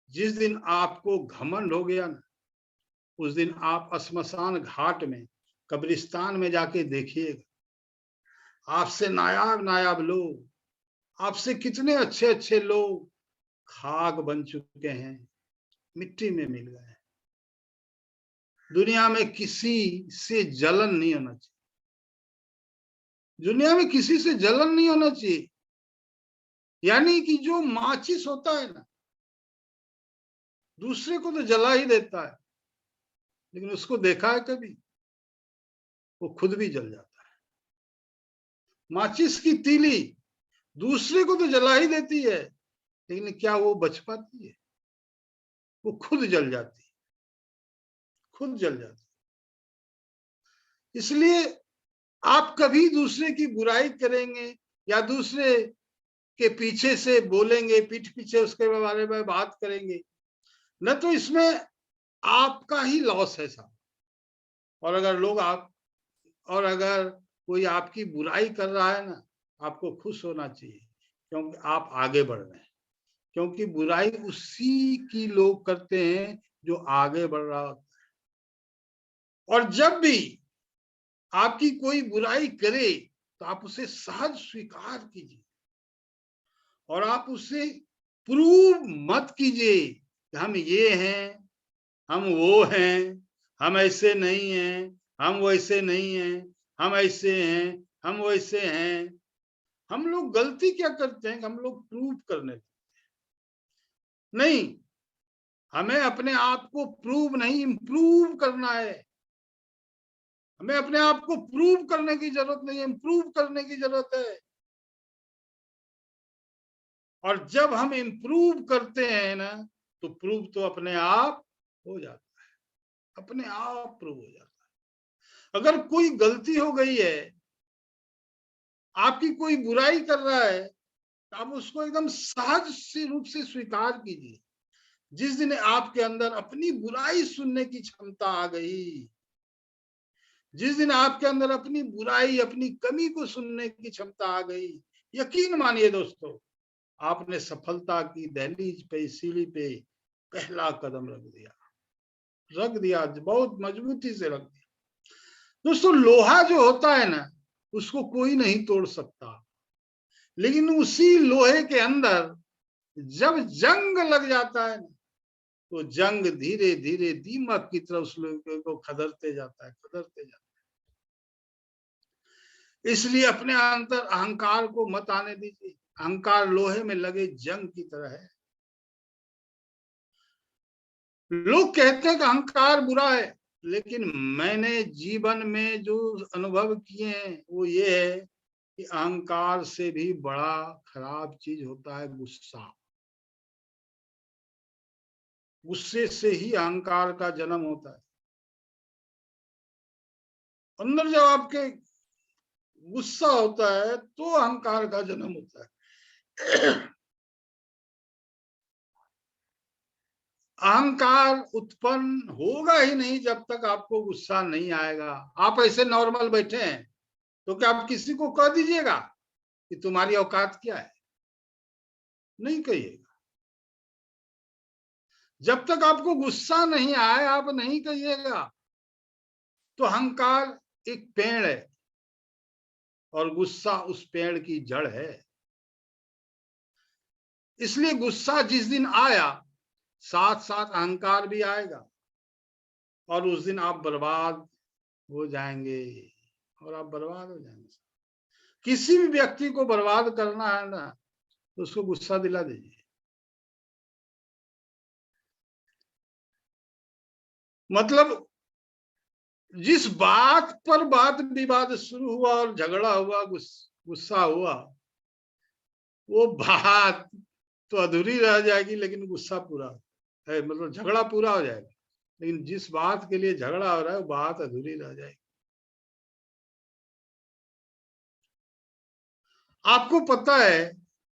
Speaker 1: जिस दिन आपको घमंड हो गया ना, उस दिन आप श्मशान घाट में, कब्रिस्तान में जाके देखिएगा। आपसे नायाब नायाब लोग, आपसे कितने अच्छे अच्छे लोग खाक बन चुके हैं, मिट्टी में मिल गए हैं। दुनिया में किसी से जलन नहीं होना चाहिए, दुनिया में किसी से जलन नहीं होना चाहिए। यानी कि जो माचिस होता है ना, दूसरे को तो जला ही देता है, लेकिन उसको देखा है कभी? वो खुद भी जल जाता है। माचिस की तीली दूसरे को तो जला ही देती है, लेकिन क्या वो बच पाती है? वो खुद जल जाती है, खुद जल जाती है। इसलिए आप कभी दूसरे की बुराई करेंगे या दूसरे के पीछे से बोलेंगे, पीठ पीछे उसके बारे में बात करेंगे, न तो इसमें आपका ही लॉस है साहब। और अगर कोई आपकी बुराई कर रहा है ना, आपको खुश होना चाहिए, क्योंकि आप आगे बढ़ रहे हैं। क्योंकि बुराई उसी की लोग करते हैं जो आगे बढ़ रहा होता है। और जब भी आपकी कोई बुराई करे तो आप उसे सहज स्वीकार कीजिए, और आप उसे प्रूव मत कीजिए कि हम ये हैं, हम वो हैं, हम ऐसे नहीं हैं, हम वैसे नहीं हैं, हम ऐसे हैं, हम वैसे हैं। हम लोग गलती क्या करते हैं कि हम लोग प्रूव करने लगते हैं। नहीं, हमें अपने आप को प्रूव नहीं, इम्प्रूव करना है। हमें अपने आप को प्रूव करने की जरूरत नहीं है, इम्प्रूव करने की जरूरत है। और जब हम इम्प्रूव करते हैं ना, तो प्रूव तो अपने आप हो जाता है, अपने आप प्रूव हो जाता है। अगर कोई गलती हो गई है, आपकी कोई बुराई कर रहा है, तो आप उसको एकदम सहज से रूप से स्वीकार कीजिए। जिस दिन आपके अंदर अपनी बुराई सुनने की क्षमता आ गई, जिस दिन आपके अंदर अपनी बुराई, अपनी कमी को सुनने की क्षमता आ गई, यकीन मानिए दोस्तों, आपने सफलता की दहलीज पे, सीढ़ी पे पहला कदम रख दिया, बहुत मजबूती से रख दिया। दोस्तों, लोहा जो होता है ना, उसको कोई नहीं तोड़ सकता, लेकिन उसी लोहे के अंदर जब जंग लग जाता है ना, तो जंग धीरे धीरे दीमक की तरह उस लोहे को खदरते जाता है, खदरते जाता है। इसलिए अपने अंदर अहंकार को मत आने दीजिए। अहंकार लोहे में लगे जंग की तरह है। लोग कहते हैं कि अहंकार बुरा है, लेकिन मैंने जीवन में जो अनुभव किए हैं वो ये है कि अहंकार से भी बड़ा खराब चीज होता है गुस्सा। गुस्से से ही अहंकार का जन्म होता है। अंदर जब आपके गुस्सा होता है तो अहंकार का जन्म होता है। अहंकार उत्पन्न होगा ही नहीं जब तक आपको गुस्सा नहीं आएगा। आप ऐसे नॉर्मल बैठे हैं तो क्या आप किसी को कह दीजिएगा कि तुम्हारी औकात क्या है? नहीं कहिएगा। जब तक आपको गुस्सा नहीं आए आप नहीं कहिएगा। तो अहंकार एक पेड़ है और गुस्सा उस पेड़ की जड़ है। इसलिए गुस्सा जिस दिन आया, साथ साथ अहंकार भी आएगा, और उस दिन आप बर्बाद हो जाएंगे, और आप बर्बाद हो जाएंगे। किसी भी व्यक्ति को बर्बाद करना है ना, तो उसको गुस्सा दिला दीजिए। मतलब जिस बात पर बात विवाद शुरू हुआ और झगड़ा हुआ, गुस्सा हुआ, वो बात तो अधूरी रह जाएगी, लेकिन गुस्सा पूरा है, मतलब झगड़ा पूरा हो जाएगा। लेकिन जिस बात के लिए झगड़ा हो रहा है वो बात अधूरी रह जाएगी। आपको पता है,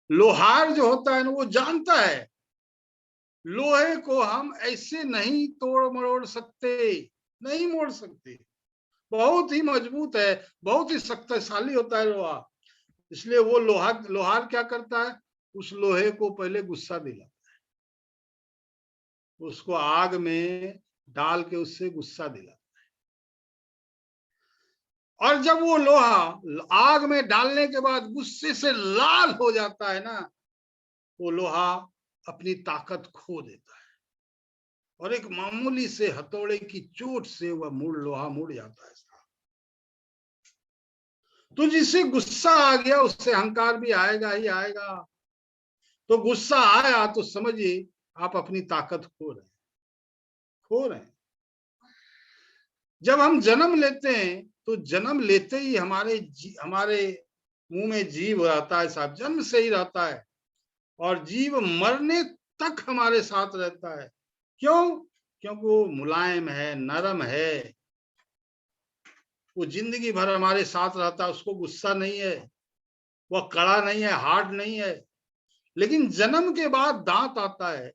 Speaker 1: लोहार जो होता है ना, वो जानता है लोहे को हम ऐसे नहीं तोड़ मरोड़ सकते, नहीं मोड़ सकते। बहुत ही मजबूत है, बहुत ही शक्तिशाली होता है लोहा। इसलिए वो लोहार क्या करता है, उस लोहे को पहले गुस्सा दिलाता है, उसको आग में डाल के उससे गुस्सा दिलाता है। और जब वो लोहा आग में डालने के बाद गुस्से से लाल हो जाता है ना, वो लोहा अपनी ताकत खो देता है, और एक मामूली से हथौड़े की चोट से वह लोहा मुड़ जाता है। तो जिसे गुस्सा आ गया उससे अहंकार भी आएगा ही आएगा। तो गुस्सा आया तो समझिए आप अपनी ताकत खो रहे हैं। खो रहे हैं। जब हम जन्म लेते हैं तो जन्म लेते ही हमारे मुंह में जीव रहता है साहब, जन्म से ही रहता है, और जीव मरने तक हमारे साथ रहता है। क्यों? क्योंकि वो मुलायम है, नरम है, वो जिंदगी भर हमारे साथ रहता है, उसको गुस्सा नहीं है, वह कड़ा नहीं है, हार्ड नहीं है। लेकिन जन्म के बाद दांत आता है,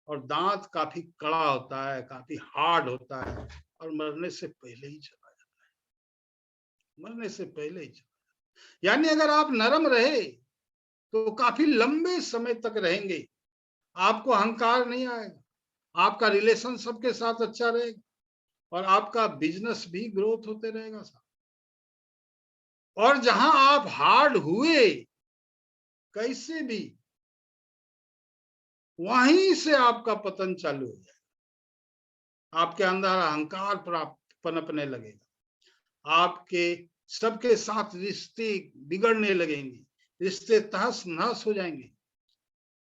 Speaker 1: और दांत काफी कड़ा होता है, काफी हार्ड होता है, और मरने से पहले ही चला जाता है, मरने से पहले ही चला। यानी अगर आप नरम रहे तो काफी लंबे समय तक रहेंगे, आपको अहंकार नहीं आएगा, आपका रिलेशन सबके साथ अच्छा रहेगा, और आपका बिजनेस भी ग्रोथ होते रहेगा साहब। और जहां आप हार्ड हुए कैसे भी, वहीं से आपका पतन चालू हो जाएगा, आपके अंदर अहंकार पनपने लगेगा, आपके सबके साथ रिश्ते बिगड़ने लगेंगे, रिश्ते तहस नहस हो जाएंगे,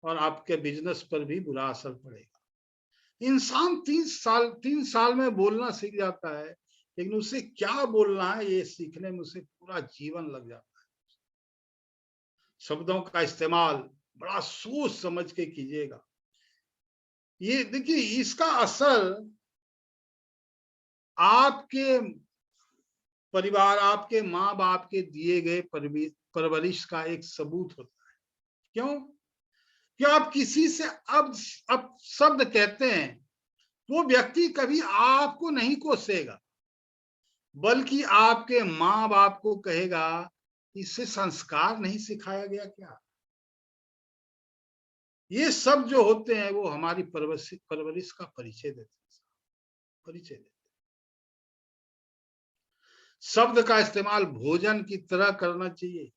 Speaker 1: और आपके बिजनेस पर भी बुरा असर पड़ेगा। इंसान 3 साल में बोलना सीख जाता है, लेकिन उसे क्या बोलना है ये सीखने में उसे पूरा जीवन लग जाता है। शब्दों का इस्तेमाल बड़ा सोच समझ के कीजिएगा। ये देखिए, इसका असर आपके परिवार, आपके माँ बाप के दिए गए परवरिश का एक सबूत होता है। क्यों? कि आप किसी से अब शब्द कहते हैं, वो व्यक्ति कभी आपको नहीं कोसेगा, बल्कि आपके माँ बाप को कहेगा, इससे संस्कार नहीं सिखाया गया क्या? ये सब जो होते हैं वो हमारी परवरिश का परिचय देते हैं, परिचय देते हैं। शब्द का इस्तेमाल भोजन की तरह करना चाहिए,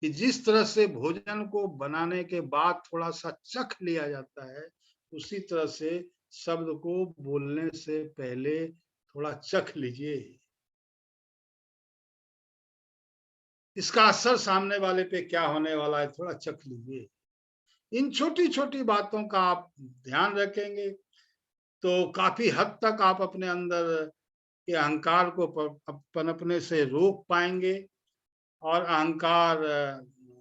Speaker 1: कि जिस तरह से भोजन को बनाने के बाद थोड़ा सा चख लिया जाता है, उसी तरह से शब्द को बोलने से पहले थोड़ा चख लीजिए। इसका असर सामने वाले पे क्या होने वाला है, थोड़ा चख लीजिए। इन छोटी छोटी बातों का आप ध्यान रखेंगे तो काफी हद तक आप अपने अंदर के अहंकार को पनपने से रोक पाएंगे, और अहंकार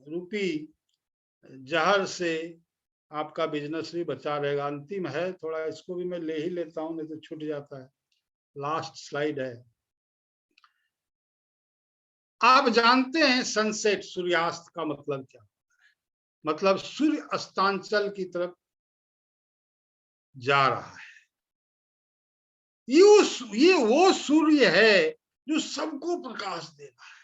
Speaker 1: रूपी जहर से आपका बिजनेस भी बचा रहेगा। अंतिम है, थोड़ा इसको भी मैं ले ही लेता हूं, नहीं तो छूट जाता है। लास्ट स्लाइड है। आप जानते हैं सनसेट, सूर्यास्त का मतलब क्या? मतलब सूर्य अस्तांचल की तरफ जा रहा है। ये वो सूर्य है जो सबको प्रकाश दे रहा है।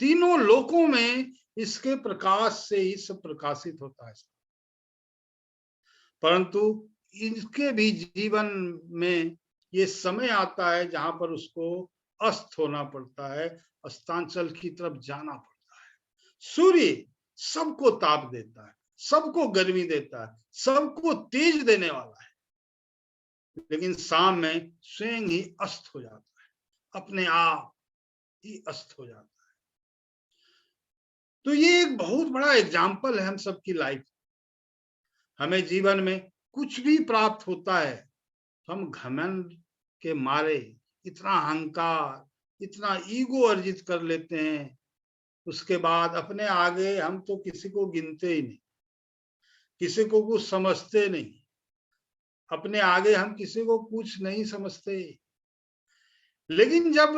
Speaker 1: तीनों लोकों में इसके प्रकाश से ही सब प्रकाशित होता है। परंतु इसके भी जीवन में ये समय आता है जहां पर उसको अस्त होना पड़ता है, अस्तांचल की तरफ जाना पड़ता है। सूर्य सबको ताप देता है, सबको गर्मी देता है, सबको तेज देने वाला है, लेकिन शाम में स्वयं ही अस्त हो जाता है, अपने आप ही अस्त हो जाता है। तो ये एक बहुत बड़ा एग्जाम्पल है हम सबकी लाइफ। हमें जीवन में कुछ भी प्राप्त होता है, हम घमंड के मारे इतना अहंकार, इतना ईगो अर्जित कर लेते हैं, उसके बाद अपने आगे हम तो किसी को गिनते ही नहीं, किसी को कुछ समझते नहीं, अपने आगे हम किसी को कुछ नहीं समझते। लेकिन जब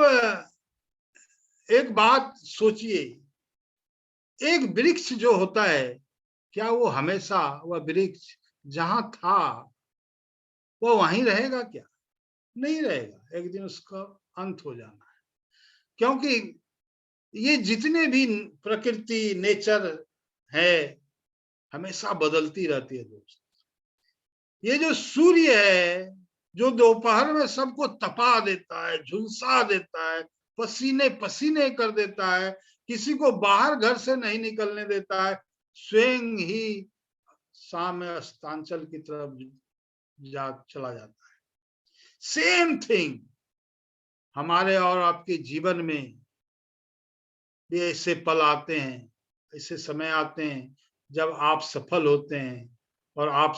Speaker 1: एक बात सोचिए, एक वृक्ष जो होता है, क्या वो हमेशा वह वृक्ष जहां था वो वहीं रहेगा क्या? नहीं रहेगा, एक दिन उसका अंत हो जाना है। क्योंकि ये जितने भी प्रकृति, नेचर है, हमेशा बदलती रहती है दोस्त। ये जो सूर्य है, जो दोपहर में सबको तपा देता है, झुलसा देता है, पसीने पसीने कर देता है, किसी को बाहर घर से नहीं निकलने देता है, स्वयं ही शाम में अस्तांचल की तरफ चला जाता है। सेम थिंग हमारे और आपके जीवन में भी ऐसे पल आते हैं, ऐसे समय आते हैं जब आप सफल होते हैं, और आप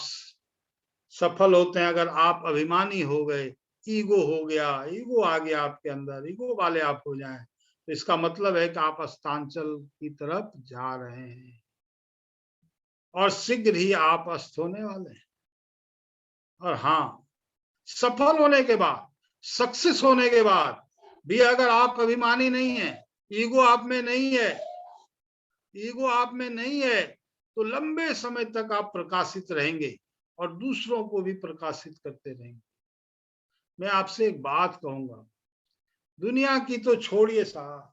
Speaker 1: सफल होते हैं अगर आप अभिमानी हो गए, ईगो हो गया, ईगो आ गया आपके अंदर, ईगो वाले आप हो जाएं, तो इसका मतलब है कि आप अस्तांचल की तरफ जा रहे हैं और शीघ्र ही आप अस्त होने वाले हैं। और हाँ, सफल होने के बाद, सक्सेस होने के बाद भी अगर आप अभिमानी नहीं है, ईगो आप में नहीं है, ईगो आप में नहीं है, तो लंबे समय तक आप प्रकाशित रहेंगे और दूसरों को भी प्रकाशित करते रहेंगे। मैं आपसे एक बात कहूंगा, दुनिया की तो छोड़िए साहब,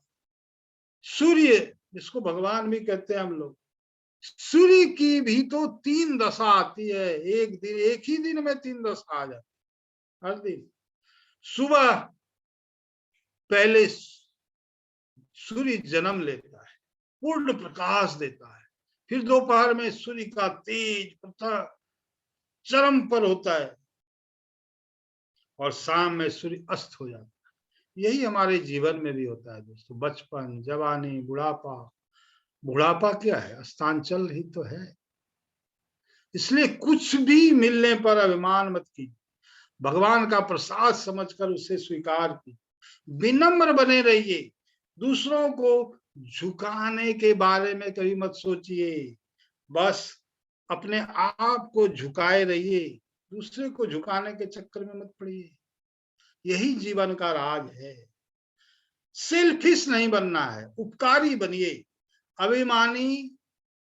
Speaker 1: सूर्य जिसको भगवान भी कहते हैं हम लोग, सूर्य की भी तो 3 दशा आती है, एक ही दिन में 3 दशा आ जाती हर दिन। सुबह पहले सूर्य जन्म लेता है, पूर्ण प्रकाश देता है, फिर दोपहर में सूर्य का तेज प्रखर चरम पर होता है और शाम में सूर्य अस्त हो जाता है। यही हमारे जीवन में भी होता है दोस्तों, बचपन, जवानी, बुढ़ापा। बुढ़ापा क्या है? अस्तांचल ही तो है। इसलिए कुछ भी मिलने पर अभिमान मत कीजिए, भगवान का प्रसाद समझकर उसे स्वीकार कीजिए, विनम्र बने रहिए, दूसरों को झुकाने के बारे में कभी मत सोचिए, बस अपने आप को झुकाए रहिए, दूसरे को झुकाने के चक्कर में मत पड़िए। यही जीवन का राज है। सेल्फिश नहीं बनना है, उपकारी बनिए, अभिमानी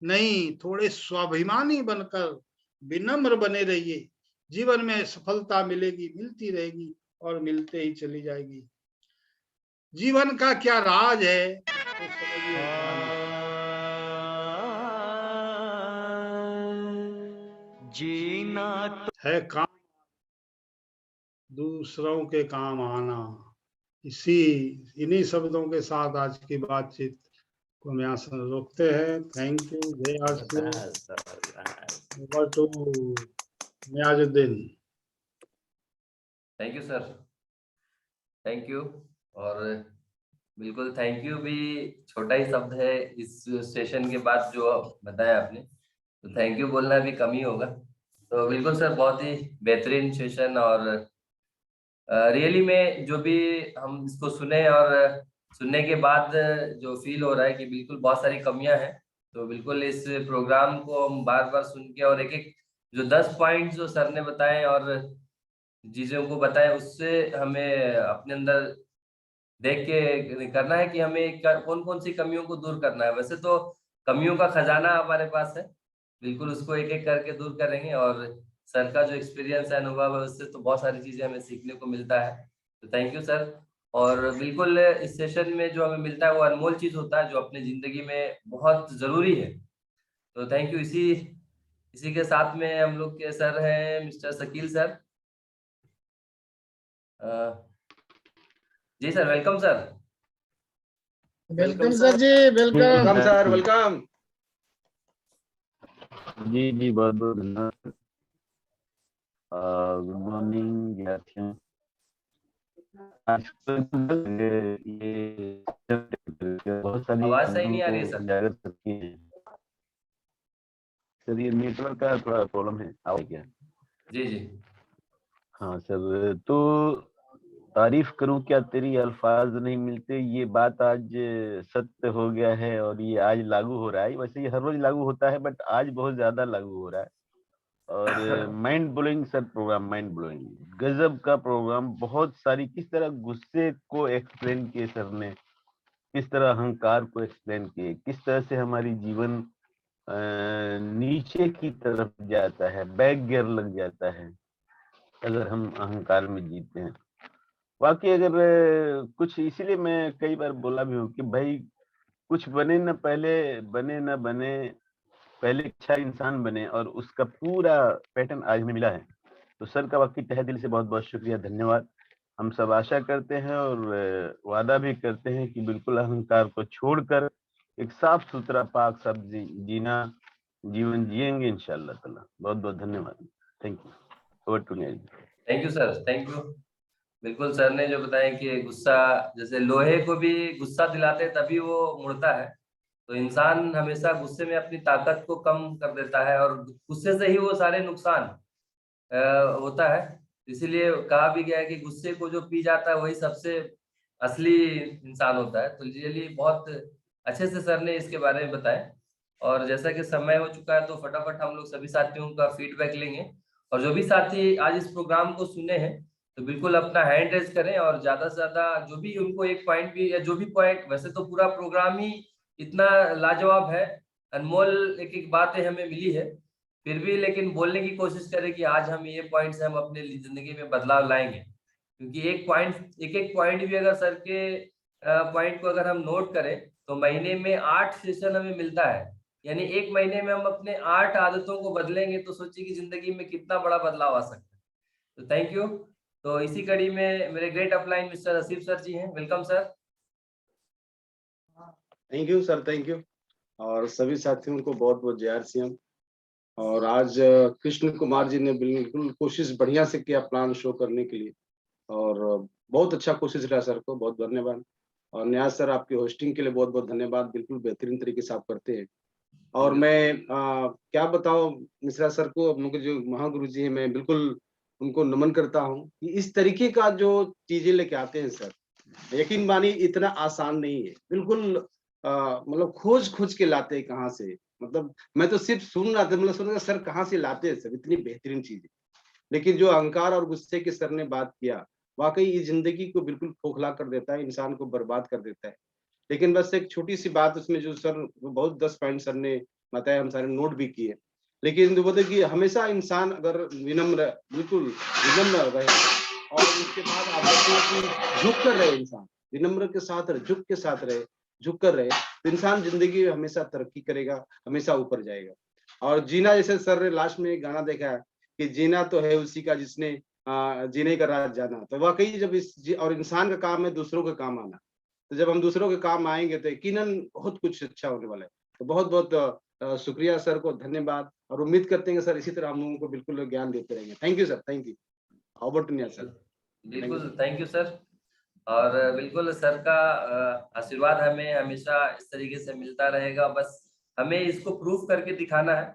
Speaker 1: नहीं, थोड़े स्वाभिमानी बनकर विनम्र बने रहिए। जीवन में सफलता मिलेगी, मिलती रहेगी और मिलते ही चली जाएगी। जीवन का क्या राज है तो समझिए,
Speaker 3: जीना
Speaker 1: है काम, दूसरों के काम आना। इन्हीं शब्दों के साथ आज की बातचीत को हम यहाँ से रोकते हैं। Thank you. जय RCM. Over to Niyazuddin.
Speaker 4: Thank you sir, thank you. और बिल्कुल थैंक यू भी छोटा ही शब्द है इस सेशन के बाद जो बताया आपने, तो थैंक यू बोलना भी कम ही होगा। तो बिल्कुल सर, बहुत ही बेहतरीन सेशन और रियली में जो भी हम इसको सुने और सुनने के बाद जो फील हो रहा है कि बिल्कुल बहुत सारी कमियां हैं, तो बिल्कुल इस प्रोग्राम को हम बार बार सुन के और एक एक जो 10 पॉइंट जो सर ने बताए और चीजों को बताए, उससे हमें अपने अंदर देख के करना है कि हमें कौन कौन सी कमियों को दूर करना है। वैसे तो कमियों का खजाना हमारे पास है, बिल्कुल उसको एक एक करके दूर करेंगे। और सर का जो एक्सपीरियंस है, अनुभव है, उससे तो बहुत सारी चीजें हमें सीखने को मिलता है। तो थैंक यू सर। और बिल्कुल इस सेशन में जो हमें मिलता है वो अनमोल चीज होता है, जो अपने जिंदगी में बहुत जरूरी है। तो थैंक यू। इसी के साथ में हम लोग के सर हैं मिस्टर शकील सर। जी sir, welcome sir.
Speaker 1: Welcome sir ji, welcome
Speaker 2: sir, welcome जी। जी बहुत बहुत धन्यवाद। गुड मॉर्निंग विद्यार्थियों। ये बहुत सारी
Speaker 4: आवाज सही नहीं आ रही है
Speaker 2: को
Speaker 4: सर।
Speaker 2: उजागर करती है। सर ये नेटवर्क का थोड़ा प्रॉब्लम है, आवाज क्या?
Speaker 4: जी जी।
Speaker 2: हाँ सर, तो तारीफ करूं क्या तेरी अल्फाज नहीं मिलते, ये बात आज सत्य हो गया है और ये आज लागू हो रहा है। वैसे ये हर रोज लागू होता है, बट आज बहुत ज्यादा लागू हो रहा है। और mind blowing sir programme, mind blowing, गजब का प्रोग्राम। बहुत सारी किस तरह गुस्से को एक्सप्लेन किए सर ने, किस तरह अहंकार को एक्सप्लेन किए, किस तरह से हमारी जीवन नीचे की तरफ जाता है, बैक गियर लग जाता है अगर हम अहंकार में जीते हैं। वाकई अगर कुछ, इसीलिए मैं कई बार बोला भी हूँ कि भाई कुछ बने न पहले, बने न बने, पहले अच्छा इंसान बने, और उसका पूरा पैटर्न आज हमें मिला है। तो सर का वाकई तहे दिल से बहुत बहुत शुक्रिया, धन्यवाद। हम सब आशा करते हैं और वादा भी करते हैं कि बिल्कुल अहंकार को छोड़कर एक साफ सुथरा पाक साफ जीना जीवन जिएंगे इंशाअल्लाह ताला। बहुत बहुत धन्यवाद। Thank you. Over to Neeraj.
Speaker 4: Thank you sir, thank you. बिल्कुल सर ने जो बताया कि गुस्सा, जैसे लोहे को भी गुस्सा दिलाते तभी वो मुड़ता है, तो इंसान हमेशा गुस्से में अपनी ताकत को कम कर देता है और गुस्से से ही वो सारे नुकसान होता है। इसीलिए कहा भी गया है कि गुस्से को जो पी जाता है वही सबसे असली इंसान होता है। तो चलिए बहुत अच्छे से सर ने इसके बारे में बताया, और जैसा कि समय हो चुका है तो फटाफट हम लोग सभी साथियों का फीडबैक लेंगे। और जो भी साथी आज इस प्रोग्राम को सुने हैं तो बिल्कुल अपना हैंड रेज करें, और ज्यादा से ज्यादा जो भी उनको एक पॉइंट भी, या जो भी पॉइंट, वैसे तो पूरा प्रोग्राम ही इतना लाजवाब है, अनमोल एक एक बातें हमें मिली है, फिर भी लेकिन बोलने की कोशिश करें कि आज हम ये पॉइंट्स हम अपने जिंदगी में बदलाव लाएंगे। क्योंकि एक एक पॉइंट भी अगर सर के पॉइंट को अगर हम नोट करें तो महीने में 8 सेशन हमें मिलता है, यानी एक महीने में हम अपने 8 आदतों को बदलेंगे तो सोचिए कि जिंदगी में कितना बड़ा बदलाव आ सकता है। तो थैंक यू। तो इसी कड़ी में मेरे great upline mister Asif sir ji हैं, welcome sir.
Speaker 3: Thank you sir, thank you. और सभी साथियों को बहुत बहुत जय श्री। और आज कृष्ण कुमार जी ने बिल्कुल कोशिश बढ़िया से किया प्लान शो करने के लिए, और बहुत अच्छा कोशिश रहा। सर को बहुत धन्यवाद। और न्याज सर, आपकी होस्टिंग के लिए बहुत बहुत धन्यवाद। बिल्कुल बेहतरीन तरीके से आप करते हैं। और मैं क्या बताऊं, मिश्रा सर को, हम लोग जो महागुरु जी हैं, मैं बिल्कुल उनको नमन करता हूं कि इस तरीके का जो चीजें लेके आते हैं सर, यकीन मानिए इतना आसान नहीं है। बिल्कुल मतलब खोज खोज के लाते हैं कहाँ से। मतलब मैं तो सिर्फ सुन रहा था, मतलब सुन रहा था सर कहाँ से लाते हैं सर इतनी बेहतरीन चीजें। लेकिन जो अहंकार और गुस्से के सर ने बात किया, वाकई ये जिंदगी को बिल्कुल खोखला कर देता है, इंसान को बर्बाद कर देता है। लेकिन बस एक छोटी सी बात उसमें जो सर, वो बहुत 10 पॉइंट सर ने बताया, हम सारे नोट भी किए। लेकिन जो बोलते कि हमेशा इंसान अगर विनम्र, बिल्कुल विनम्र रहे, और उसके बाद आप देखते हैं कि झुक कर रहे इंसान, विनम्र के साथ झुक के साथ रहे, झुक कर रहे, तो इंसान जिंदगी में हमेशा तरक्की करेगा, हमेशा ऊपर जाएगा। और जीना, जैसे सर ने लास्ट में एक गाना देखा है कि जीना तो है उसी का जिसने जीने का राज जाना। तो वाकई जब और इंसान का काम है दूसरों का काम आना, तो जब हम दूसरों के काम आएंगे तो यकीनन बहुत कुछ अच्छा होने वाला है। तो बहुत बहुत शुक्रिया सर को, धन्यवाद। और उम्मीद करते हैं सर इसी तरह हम लोगों को बिल्कुल ज्ञान देते रहेंगे। Thank you sir, thank you. Over to Niyaz sir.
Speaker 4: बिल्कुल थैंक यू सर। और बिल्कुल सर का आशीर्वाद हमें हमेशा इस तरीके से मिलता रहेगा। बस हमें इसको प्रूफ करके दिखाना है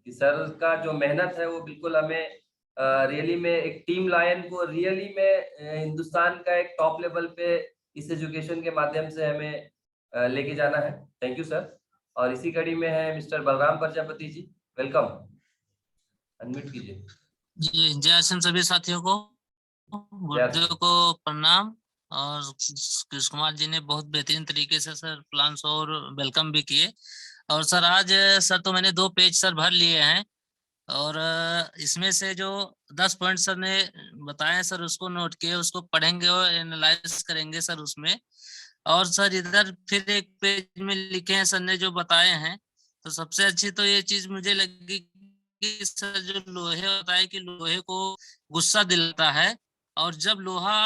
Speaker 4: कि सर का जो मेहनत है वो बिल्कुल हमें रियली में एक टीम लायन को रियली में हिंदुस्तान का एक टॉप लेवल पे इस एजुकेशन के माध्यम से हमें लेके जाना है। Thank you sir. और इसी कड़ी में है mister Balram Prajapati ji, welcome, unmute कीजिए
Speaker 5: जी। जय आसन सभी साथियों को, गुरुदेव को प्रणाम। और कृष्ण कुमार जी ने बहुत बेहतरीन तरीके से सर प्लान और वेलकम भी किए। और सर आज सर तो मैंने 2 पेज सर भर लिए हैं, और इसमें से जो 10 पॉइंट सर ने बताए सर उसको नोट किए, उसको पढ़ेंगे और एनालाइज करेंगे सर उसमें। और सर इधर फिर एक पेज में लिखे हैं सर ने जो बताए हैं, तो सबसे अच्छी तो ये चीज मुझे लगी कि सर जो लोहे होता है कि लोहे को गुस्सा दिलाता है, और जब लोहा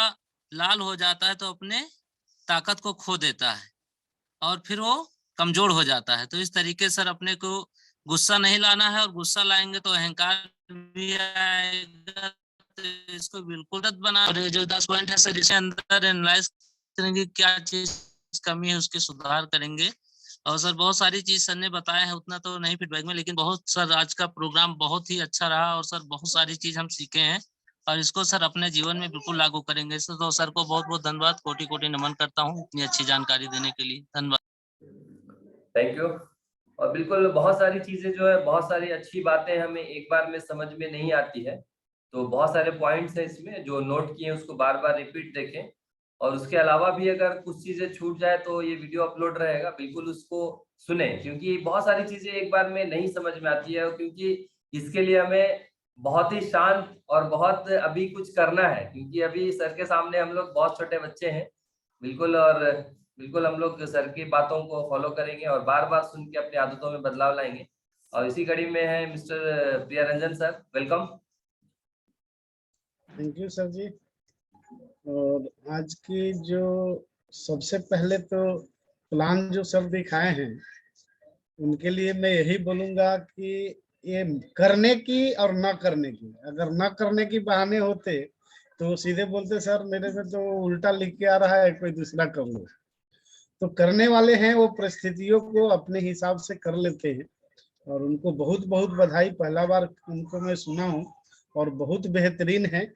Speaker 5: लाल हो जाता है तो अपने ताकत को खो देता है और फिर वो कमजोर हो जाता है। तो इस तरीके सर अपने को गुस्सा नहीं लाना है, और गुस्सा लाएंगे तो अहंकार भी आएगा। तो इसको बिल्कुल रद्द बना, और जो 10 पॉइंट है सर इसके अंदर एनालाइज करेंगे क्या चीज कमी है, उसके सुधार करेंगे। और सर बहुत सारी चीज सर ने बताया है, उतना तो नहीं फीडबैक में, लेकिन बहुत सर आज का प्रोग्राम बहुत ही अच्छा रहा, और सर बहुत सारी चीज हम सीखे हैं और इसको सर अपने जीवन में बिल्कुल लागू करेंगे। सर तो सर को बहुत बहुत धन्यवाद, कोटि कोटि नमन करता हूँ इतनी अच्छी जानकारी देने के लिए। धन्यवाद।
Speaker 4: Thank you. और बिल्कुल बहुत सारी चीजें जो है, बहुत सारी अच्छी बातें हमें एक बार में समझ में नहीं आती है, तो बहुत सारे पॉइंट्स हैं इसमें जो नोट किए, उसको बार बार रिपीट देखें। और उसके अलावा भी अगर कुछ चीजें छूट जाए तो ये वीडियो अपलोड रहेगा, बिल्कुल उसको सुने, क्योंकि बहुत सारी चीजें एक बार में नहीं समझ में आती है, क्योंकि इसके लिए हमें बहुत ही शांत और बहुत अभी कुछ करना है, क्योंकि अभी सर के सामने हम लोग बहुत छोटे बच्चे हैं बिल्कुल। और बिल्कुल हम लोग सर की बातों को फॉलो करेंगे और बार बार सुन के अपनी आदतों में बदलाव लाएंगे। और इसी कड़ी में है mister Priyaranjan sir, welcome.
Speaker 1: Thank you sir ji. और आज की जो सबसे पहले तो प्लान जो सर दिखाए हैं उनके लिए मैं यही बोलूंगा कि ये करने की और ना करने की, अगर ना करने की बहाने होते तो सीधे बोलते सर मेरे में तो उल्टा लिख के आ रहा है, कोई दूसरा कर लो। तो करने वाले हैं वो परिस्थितियों को अपने हिसाब से कर लेते हैं, और उनको बहुत बहुत बधाई। पहला बार उनको मैं सुना हूँ और बहुत बेहतरीन है,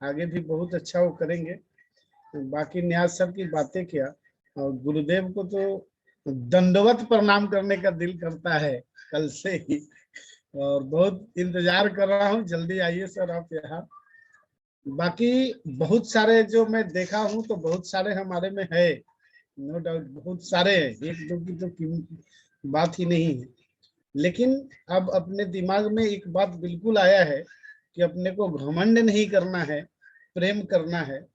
Speaker 1: आगे भी बहुत अच्छा वो करेंगे। बाकी न्याज सर की बातें क्या, और गुरुदेव को तो दंडवत प्रणाम करने का दिल करता है कल से ही, और बहुत इंतजार कर रहा हूँ, जल्दी आइए सर आप यहाँ। बाकी बहुत सारे जो मैं देखा हूँ तो बहुत सारे हमारे में है, नो डाउट बहुत सारे हैं, एक दो की तो बात ही नहीं है। लेकिन अब अपने दिमाग में एक बात बिल्कुल आया है कि अपने को घमंड नहीं करना है, प्रेम करना है।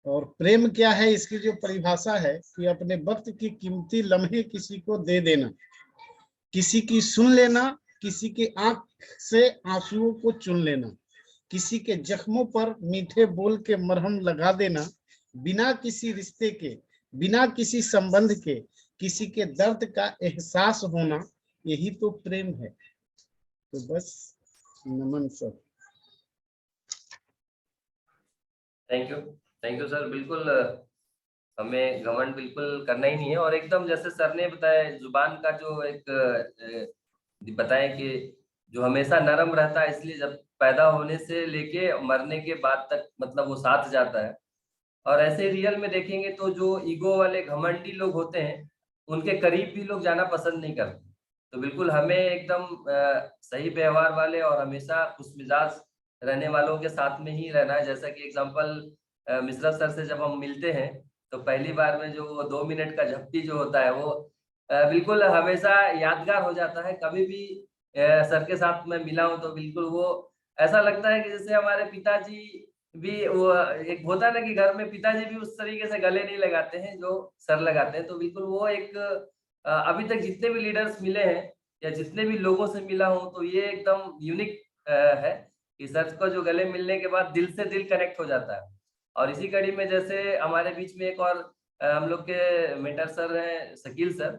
Speaker 1: और प्रेम क्या है, इसकी जो परिभाषा है कि अपने वक्त की कीमती लम्हे किसी को दे देना, किसी की सुन लेना, किसी के आंख से आंसुओं को चुन लेना, किसी के जख्मों पर मीठे बोल के मरहम लगा देना, बिना किसी रिश्ते के, बिना किसी संबंध के, किसी के दर्द का एहसास होना, यही तो प्रेम है। तो बस नमन सर।
Speaker 4: Thank you sir. बिल्कुल हमें घमंड बिल्कुल करना ही नहीं है, और एकदम जैसे सर ने बताया, जुबान का जो एक बताया कि जो हमेशा नरम रहता है, इसलिए जब पैदा होने से लेके मरने के बाद तक मतलब वो साथ जाता है। और ऐसे रियल में देखेंगे तो जो ईगो वाले घमंडी लोग होते हैं, उनके करीब भी लोग जाना पसंद नहीं करते। तो बिल्कुल हमें एकदम सही व्यवहार वाले और हमेशा खुशमिजाज रहने वालों के साथ में ही रहना है। जैसा कि एग्जांपल मिश्रा सर से जब हम मिलते हैं तो पहली बार में जो 2 मिनट का झपटी जो होता है वो बिल्कुल हमेशा यादगार हो जाता है। कभी भी सर के साथ मैं मिला हूं तो बिल्कुल वो ऐसा लगता है कि जैसे हमारे पिताजी भी, वो एक होता है ना कि घर में पिताजी भी उस तरीके से गले नहीं लगाते हैं जो सर लगाते हैं। तो बिल्कुल वो एक अभी तक जितने भी लीडर्स मिले हैं या जितने भी लोगों से मिला हूं, तो ये एकदम यूनिक है कि सर को जो गले मिलने के बाद दिल से दिल कनेक्ट हो जाता है। और इसी कड़ी में जैसे हमारे बीच में एक और हम लोग के मेंटर सर हैं शकील सर,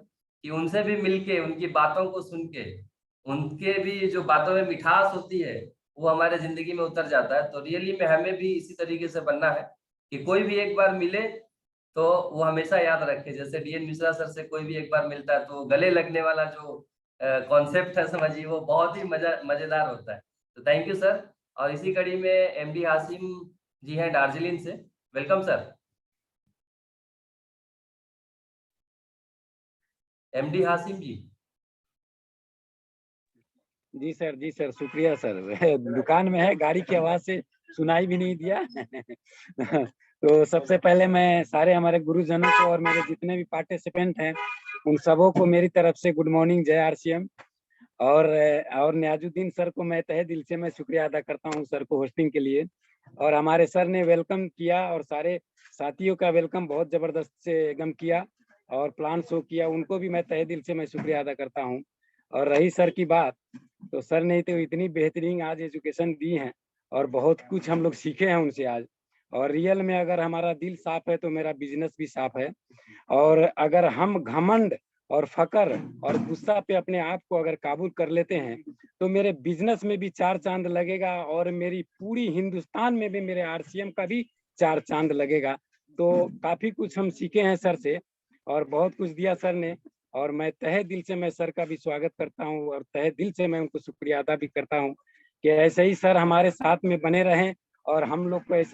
Speaker 4: कि उनसे भी मिलके उनकी बातों को सुन के, उनके भी जो बातों में मिठास होती है वो हमारे जिंदगी में उतर जाता है। तो रियली में हमें भी इसी तरीके से बनना है कि कोई भी एक बार मिले तो वो हमेशा याद रखे। जैसे डीएन मिश्रा सर से कोई भी एक बार मिलता है तो गले लगने वाला जो कॉन्सेप्ट है समझिए, वो बहुत ही मजेदार होता है। तो थैंक यू सर। और इसी कड़ी में एमडी हासिम जी हैं दार्जिलिंग से, वेलकम सर। एमडी हासिम जी।
Speaker 6: जी सर शुक्रिया सर। दुकान में है, गाड़ी की आवाज से सुनाई भी नहीं दिया। तो सबसे पहले मैं सारे हमारे गुरुजनों को और मेरे जितने भी पार्टिसिपेंट हैं उन सबों को मेरी तरफ से गुड मॉर्निंग, जय आरसीएम। और न्याजुद्दीन सर को मैं तहे दिल से मैं शुक्रिया अदा करता हूं सर को होस्टिंग के लिए। और हमारे सर ने वेलकम किया और सारे साथियों का वेलकम बहुत जबरदस्त से एकदम किया और प्लान शो किया, उनको भी मैं तहे दिल से मैं शुक्रिया अदा करता हूँ। और रही सर की बात, तो सर ने तो इतनी बेहतरीन आज एजुकेशन दी है और बहुत कुछ हम लोग सीखे हैं उनसे आज। और रियल में अगर हमारा दिल साफ है तो मेरा बिजनेस भी साफ है। और अगर हम घमंड और फकर और गुस्सा पे अपने आप को अगर काबू कर लेते हैं तो मेरे बिजनेस में भी 4 चांद लगेगा और मेरी पूरी हिंदुस्तान में भी मेरे आरसीएम का भी 4 चांद लगेगा। तो काफी कुछ हम सीखे हैं सर से और बहुत कुछ दिया सर ने। और मैं तहे दिल से मैं सर का भी स्वागत करता हूं और तहे दिल से मैं उनको शुक्रिया अदा भी करता हूं कि ऐसे ही सर हमारे साथ में बने रहें और हम लोग को ऐसे